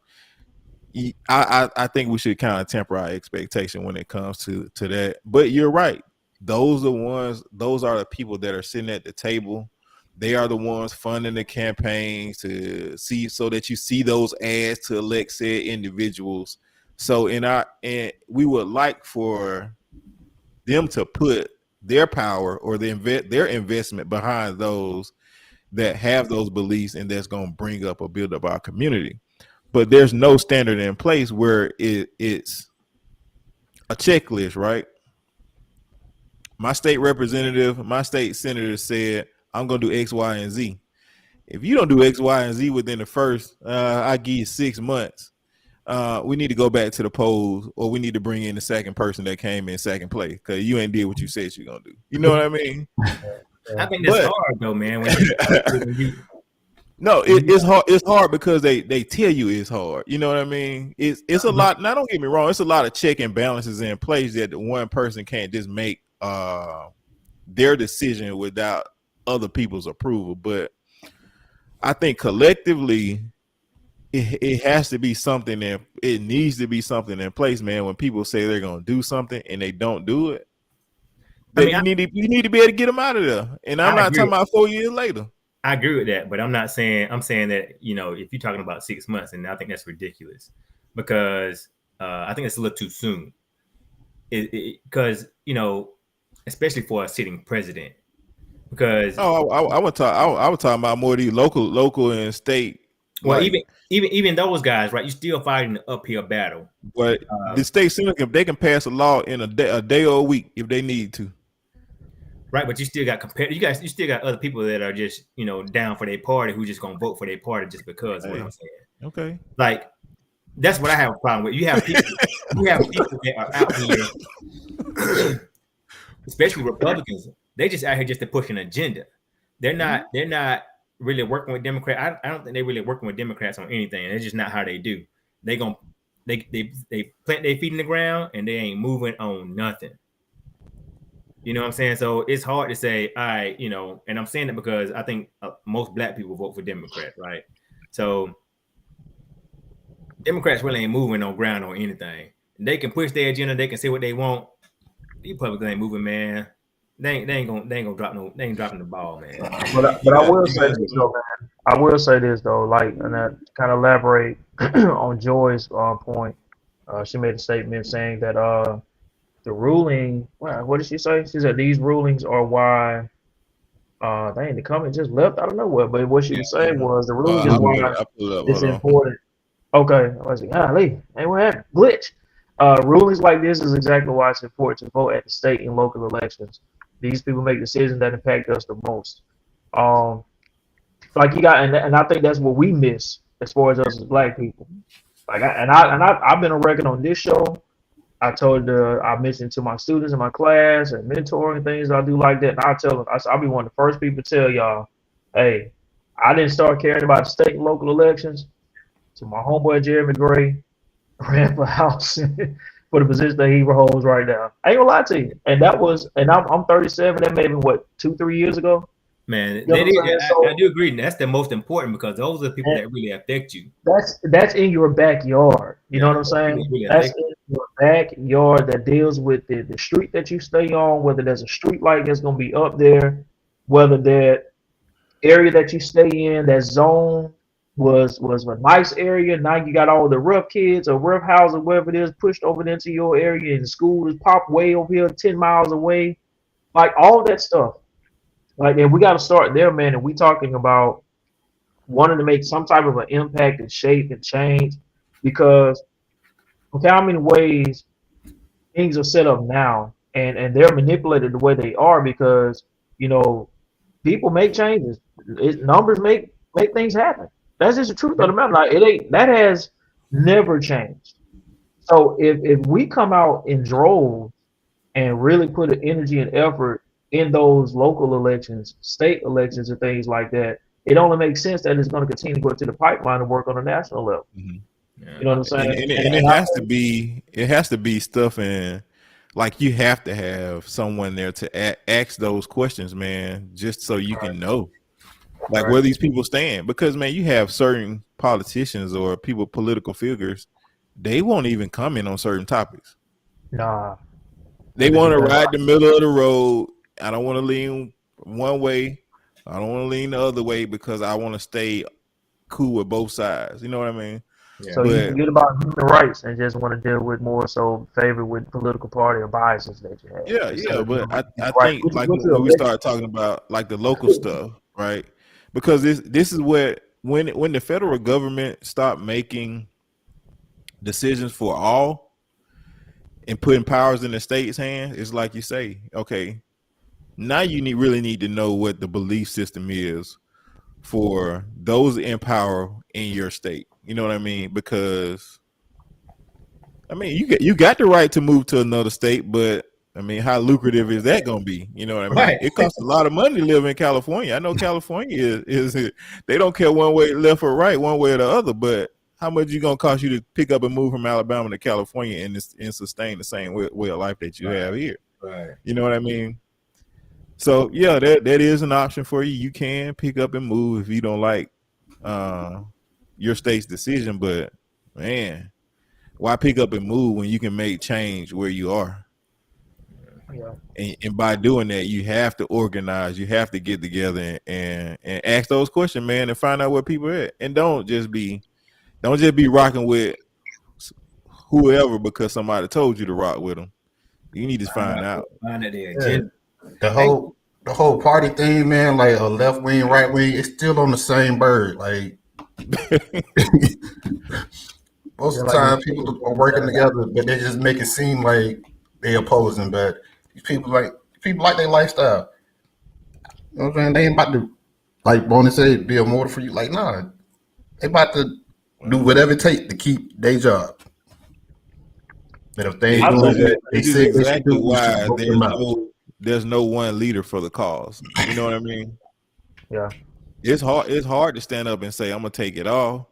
think we should kind of temper our expectation when it comes to that. But you're right. Those are the people that are sitting at the table. They are the ones funding the campaigns so that you see those ads to elect said individuals. So and we would like for them to put their power or their investment behind those that have those beliefs and that's going to bring up or build up our community. But there's no standard in place where it's a checklist, right? My state representative, my state senator said, I'm going to do X, Y, and Z. If you don't do X, Y, and Z within the first, I give you 6 months. We need to go back to the polls, or we need to bring in the second person that came in second place because you ain't did what you said you're gonna do. You know what I mean? I think that's hard though, man. No, it's hard. It's hard because they tell you it's hard. You know what I mean? It's a lot. Now, don't get me wrong. It's a lot of check and balances in place that the one person can't just make their decision without other people's approval. But I think collectively, it has to be something that it needs to be something in place, man. When people say they're going to do something and they don't do it, you need to be able to get them out of there. And I'm not talking about 4 years later. I agree with that, but I'm saying that, if you're talking about 6 months, and I think that's ridiculous because I think it's a little too soon. Because, especially for a sitting president, because I was talking about more of these local and state. Well, even those guys, right? You still fighting the uphill battle. But the state senator, they can pass a law in a day or a week if they need to. Right, but you still got you still got other people that are just down for their party who just gonna vote for their party just because. What I'm saying. Okay. Like that's what I have a problem with. You have people that are out here, especially Republicans. They just out here just to push an agenda. They're not really working with Democrats. I don't think they're really working with Democrats on anything. It's just not how they do. They plant their feet in the ground and they ain't moving on nothing. You know what I'm saying? So it's hard to say, all right, and I'm saying that because I think most black people vote for Democrats, right? So Democrats really ain't moving on ground or anything. They can push their agenda. They can say what they want. These Republicans ain't moving, man. They ain't dropping the ball, man. But I will say this though, man. I will say this though, like, and that kind of elaborate on Joy's point. She made a statement saying that the ruling. What did she say? She said these rulings are why. Dang, the comment just left out of nowhere. But what she was saying was the ruling is why it's important. Okay, I was like, golly, hey, what happened? Glitch. Rulings like this is exactly why it's important to vote at the state and local elections. These people make decisions that impact us the most. Like you got, and I think that's what we miss as far as us as black people. Like, I've been on record on this show. I mentioned to my students in my class and mentoring things I do like that. And I tell them, I'll be one of the first people to tell y'all, hey, I didn't start caring about the state and local elections till my homeboy Jeremy Gray ran for House for the position that he holds right now. I ain't gonna lie to you. And I'm 37. That may be what, 2-3 years ago. Man, I do agree. And that's the most important because those are the people that really affect you. That's in your backyard. You know what I'm saying? Really that's in your backyard that deals with the street that you stay on, whether there's a street light that's going to be up there, whether that area that you stay in, that zone was a nice area. Now you got all the rough kids or rough houses, whatever it is, pushed over into your area, and the school is popped way over here 10 miles away. Like all that stuff. Like, and we got to start there, man. And we talking about wanting to make some type of an impact and shape and change because okay, how many ways things are set up now and they're manipulated the way they are because, you know, people make changes. Numbers make things happen. That's just the truth of the matter. Like, that has never changed. So if we come out in droves and really put an energy and effort in those local elections, state elections, and things like that, it only makes sense that it's going to continue to go to the pipeline and work on a national level. Mm-hmm. You know what I'm saying? And it has to be stuff in, like you have to have someone there to ask those questions, man, just so you can know, like where these people stand. Because man, you have certain politicians or political figures, they won't even comment on certain topics. Nah, they want to ride the middle of the road. I don't want to lean one way. I don't want to lean the other way because I want to stay cool with both sides. You know what I mean? Yeah. So you forget about human rights and just want to deal with more so favor with political party or biases that you have. Yeah, but I think like when we start talking about like the local stuff, right? Because this is where when the federal government stopped making decisions for all and putting powers in the state's hands, it's like you say, okay, now you really need to know what the belief system is for those in power in your state. You know what I mean? Because I mean, you got the right to move to another state, but I mean, how lucrative is that going to be? You know what I mean? Right. It costs a lot of money to live in California. I know California is they don't care one way, left or right, one way or the other, but how much is going to cost you to pick up and move from Alabama to California and sustain the same way of life that you have here? Right. You know what I mean? So yeah, that is an option for you. You can pick up and move if you don't like your state's decision, but man, why pick up and move when you can make change where you are? Yeah. And by doing that, you have to organize, you have to get together and ask those questions, man, and find out where people are at. And don't just be rocking with whoever because somebody told you to rock with them. You need to find out. The whole party thing, man, like a left wing, right wing, it's still on the same bird. Like most of the time, people are working together, but they just make it seem like they opposing. But these people like their lifestyle. You know what I'm saying? They ain't about to, like Bonnie said, be a motor for you. Like, nah, they about to do whatever it takes to keep their job. But if they ain't doing that, they say exactly why there's no one leader for the cause. You know what I mean? Yeah. It's hard to stand up and say, I'm gonna take it all.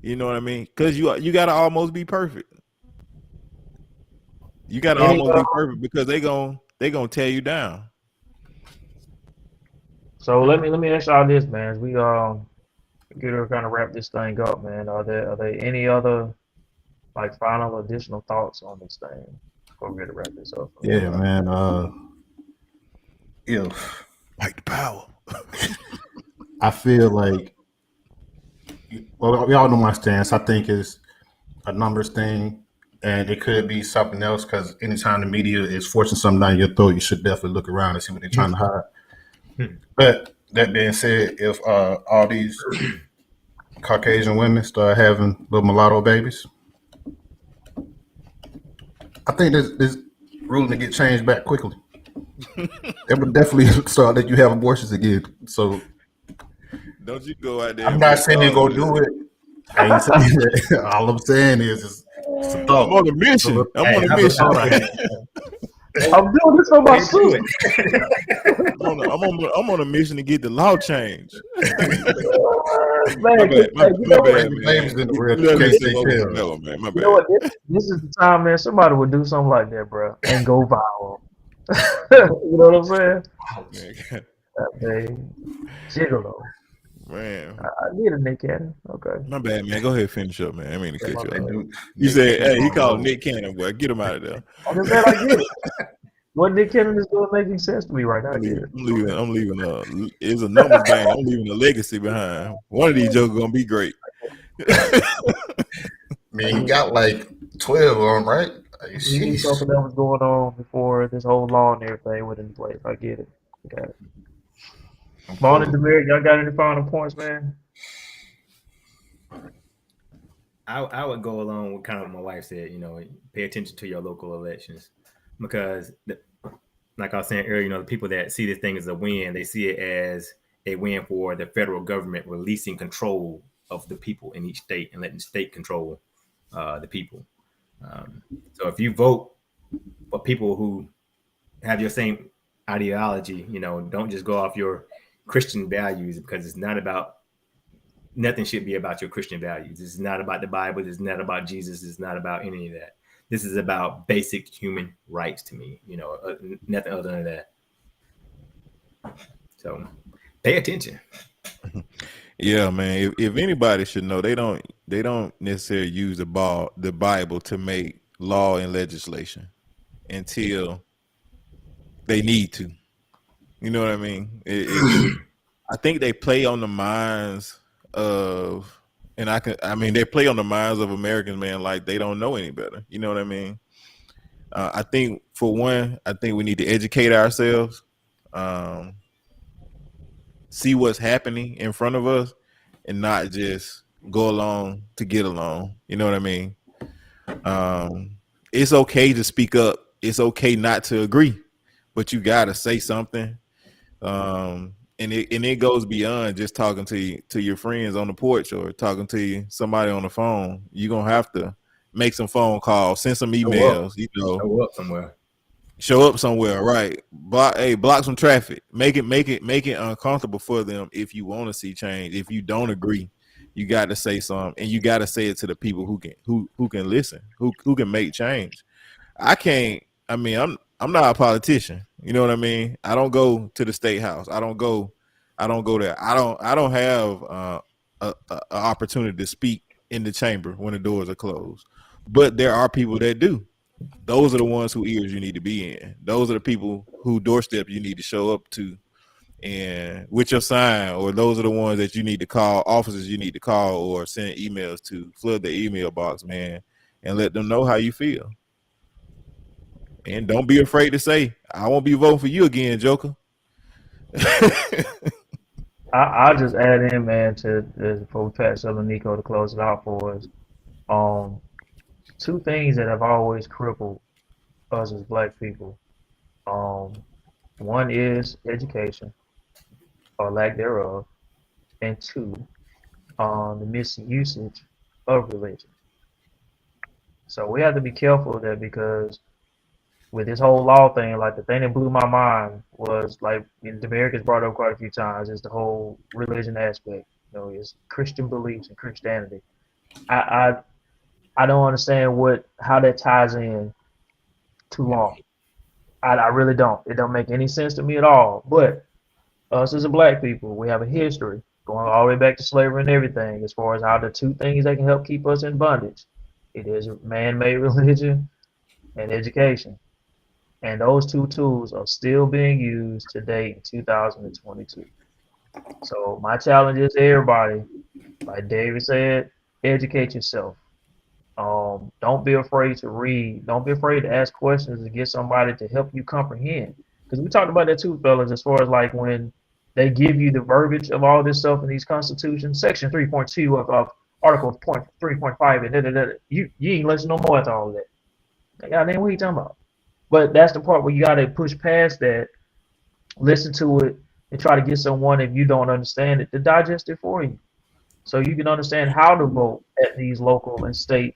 You know what I mean? Because you gotta almost be perfect. You gotta almost be perfect because they gonna tear you down. So let me ask y'all this, man. As we get to kind of wrap this thing up, man. Are there any other like final additional thoughts on this thing before we get to wrap this up? Yeah, man. Like the power. I feel like well, we all know my stance. I think it's a numbers thing, and it could be something else. Because anytime the media is forcing something down your throat, you should definitely look around and see what they're trying to hide. But that being said, if all these Caucasian women start having little mulatto babies, I think this ruling to get changed back quickly. It would definitely start that you have abortions again. So Don't you go out there. I'm not saying they're gonna do it. I ain't saying that. All I'm saying is it's a thought. I'm on a mission. I'm on a mission. I'm doing this for my suit. I'm on a mission to get the law changed. Man, My bad, you know what? This is the time, man. Somebody would do something like that, bro, and go viral. You know what I'm saying? Man, gigolo. Man, I need a Nick Cannon. Okay. My bad, man. Go ahead, finish up, man. I mean to cut you off. You said, hey, he called Nick Cannon, boy. Get him out of there. I just said I get it. What Nick Cannon is doing making sense to me right now. I'm leaving. It's a numbers game. I'm leaving a legacy behind. One of these jokers gonna be great. Man, he got like 12 of them, right? You knew something that was going on before this whole law and everything was in place. I get it. Okay. Morning, Demir. Y'all got any final points, man? I would go along with kind of what my wife said. You know, pay attention to your local elections, because like I was saying earlier, you know, the people that see this thing as a win, they see it as a win for the federal government releasing control of the people in each state and letting the state control the people. So if you vote for people who have your same ideology, you know, don't just go off your Christian values, because it's not about, nothing should be about your Christian values. This is not about the Bible. This is not about Jesus. It's not about any of that. This is about basic human rights to me, you know, nothing other than that. So pay attention. Yeah, man. If anybody should know, they don't necessarily use the Bible to make law and legislation until they need to. You know what I mean? I think they play on the minds of, they play on the minds of Americans, man, like they don't know any better. You know what I mean? I think for one, we need to educate ourselves, see what's happening in front of us, and not just go along to get along. You know what I mean? It's okay to speak up. It's okay not to agree, but you gotta say something. And it goes beyond just talking to your friends on the porch or talking to somebody on the phone. You're gonna have to make some phone calls, send some emails, show up somewhere, right? Block some traffic. Make it uncomfortable for them if you want to see change. If you don't agree, you got to say something, and you got to say it to the people who can listen, who can make change. I'm not a politician. You know what I mean? I don't go to the state house. I don't go there. I don't have an opportunity to speak in the chamber when the doors are closed. But there are people that do. Those are the ones whose ears you need to be in. Those are the people who doorstep you need to show up to, and with your sign, or those are the ones that you need to call, officers you need to call or send emails to. Flood the email box, man, and let them know how you feel. And don't be afraid to say, I won't be voting for you again, Joker. I'll just add in, man, before we pass up to Nico to close it out for us. Two things that have always crippled us as Black people. One is education, or lack thereof, and two, the misusage of religion. So we have to be careful of that, because with this whole law thing, like the thing that blew my mind was, like, the Americans brought up quite a few times, is the whole religion aspect. You know, it's Christian beliefs and Christianity. I don't understand how that ties in to law. I really don't. It don't make any sense to me at all. But us as a Black people, we have a history going all the way back to slavery and everything, as far as how the two things that can help keep us in bondage. It is man-made religion and education. And those two tools are still being used today in 2022. So my challenge is to everybody, like David said, educate yourself. Don't be afraid to read. Don't be afraid to ask questions and get somebody to help you comprehend. Because we talked about that too, fellas, as far as like when they give you the verbiage of all this stuff in these constitutions, section 3.2 of article point 3.5 and you ain't listen no more after all of that. Like, goddamn, what are you talking about? But that's the part where you gotta push past that, listen to it, and try to get someone, if you don't understand it, to digest it for you. So you can understand how to vote at these local and state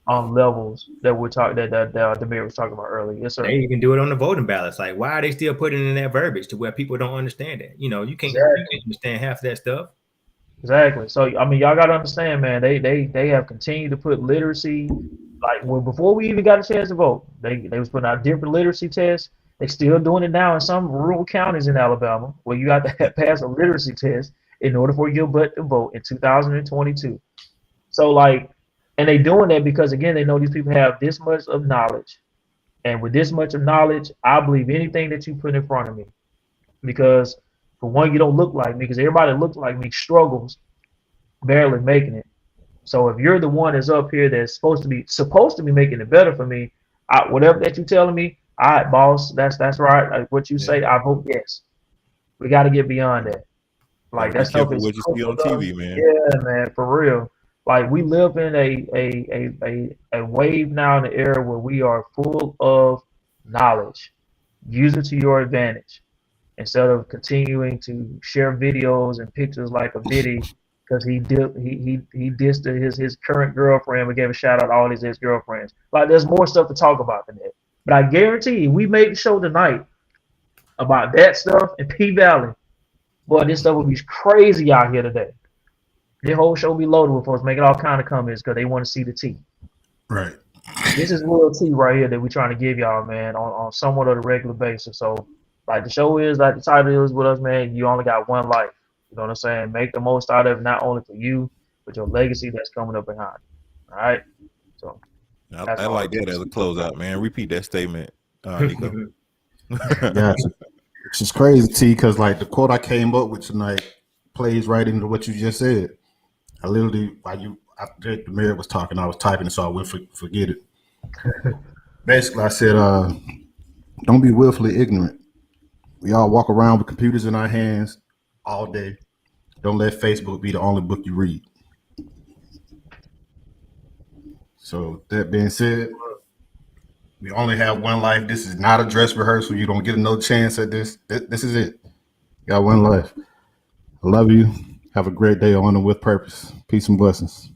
levels that we're talking that Demir was talking about earlier. Yes, sir. They even do it on the voting ballots. Like, why are they still putting in that verbiage to where people don't understand it? You know, you can't understand half of that stuff. Exactly. So I mean, y'all gotta understand, man. They have continued to put literacy, like before we even got a chance to vote. They was putting out different literacy tests. They still doing it now in some rural counties in Alabama, where you got to pass a literacy test in order for your butt to vote in 2022. So like, and they doing that because again, they know these people have this much of knowledge, and with this much of knowledge, I believe anything that you put in front of me, because for one, you don't look like me, because everybody that looks like me struggles barely making it. So if you're the one that's up here that's supposed to be making it better for me, whatever that you telling me, all right, boss, that's right. Like what you say, I vote yes. We got to get beyond that. Like that stuff is what you see on TV, man. Yeah, man, for real. Like we live in a wave now in the era where we are full of knowledge. Use it to your advantage instead of continuing to share videos and pictures like a Biddy, because he dissed his current girlfriend. We gave a shout out to all his ex-girlfriends. Like there's more stuff to talk about than that. But I guarantee you, we made the show tonight about that stuff in P Valley. Boy, this stuff would be crazy out here today. The whole show be loaded with folks making all kind of comments because they want to see the tea. Right. This is real tea right here that we're trying to give y'all, man, on somewhat of a regular basis. So, like the show is, like the title is with us, man, you only got one life. You know what I'm saying? Make the most out of it, not only for you, but your legacy that's coming up behind. All right? So, I like that as a closeout, man. Repeat that statement, Nico. Gotcha. It's just crazy, T, because like the quote I came up with tonight plays right into what you just said. I literally, after the mayor was talking, I was typing it so I wouldn't forget it. Basically, I said, don't be willfully ignorant. We all walk around with computers in our hands all day. Don't let Facebook be the only book you read. So that being said, we only have one life. This is not a dress rehearsal. You don't get another chance at this. This is it. You got one life. I love you. Have a great day on and with purpose. Peace and blessings.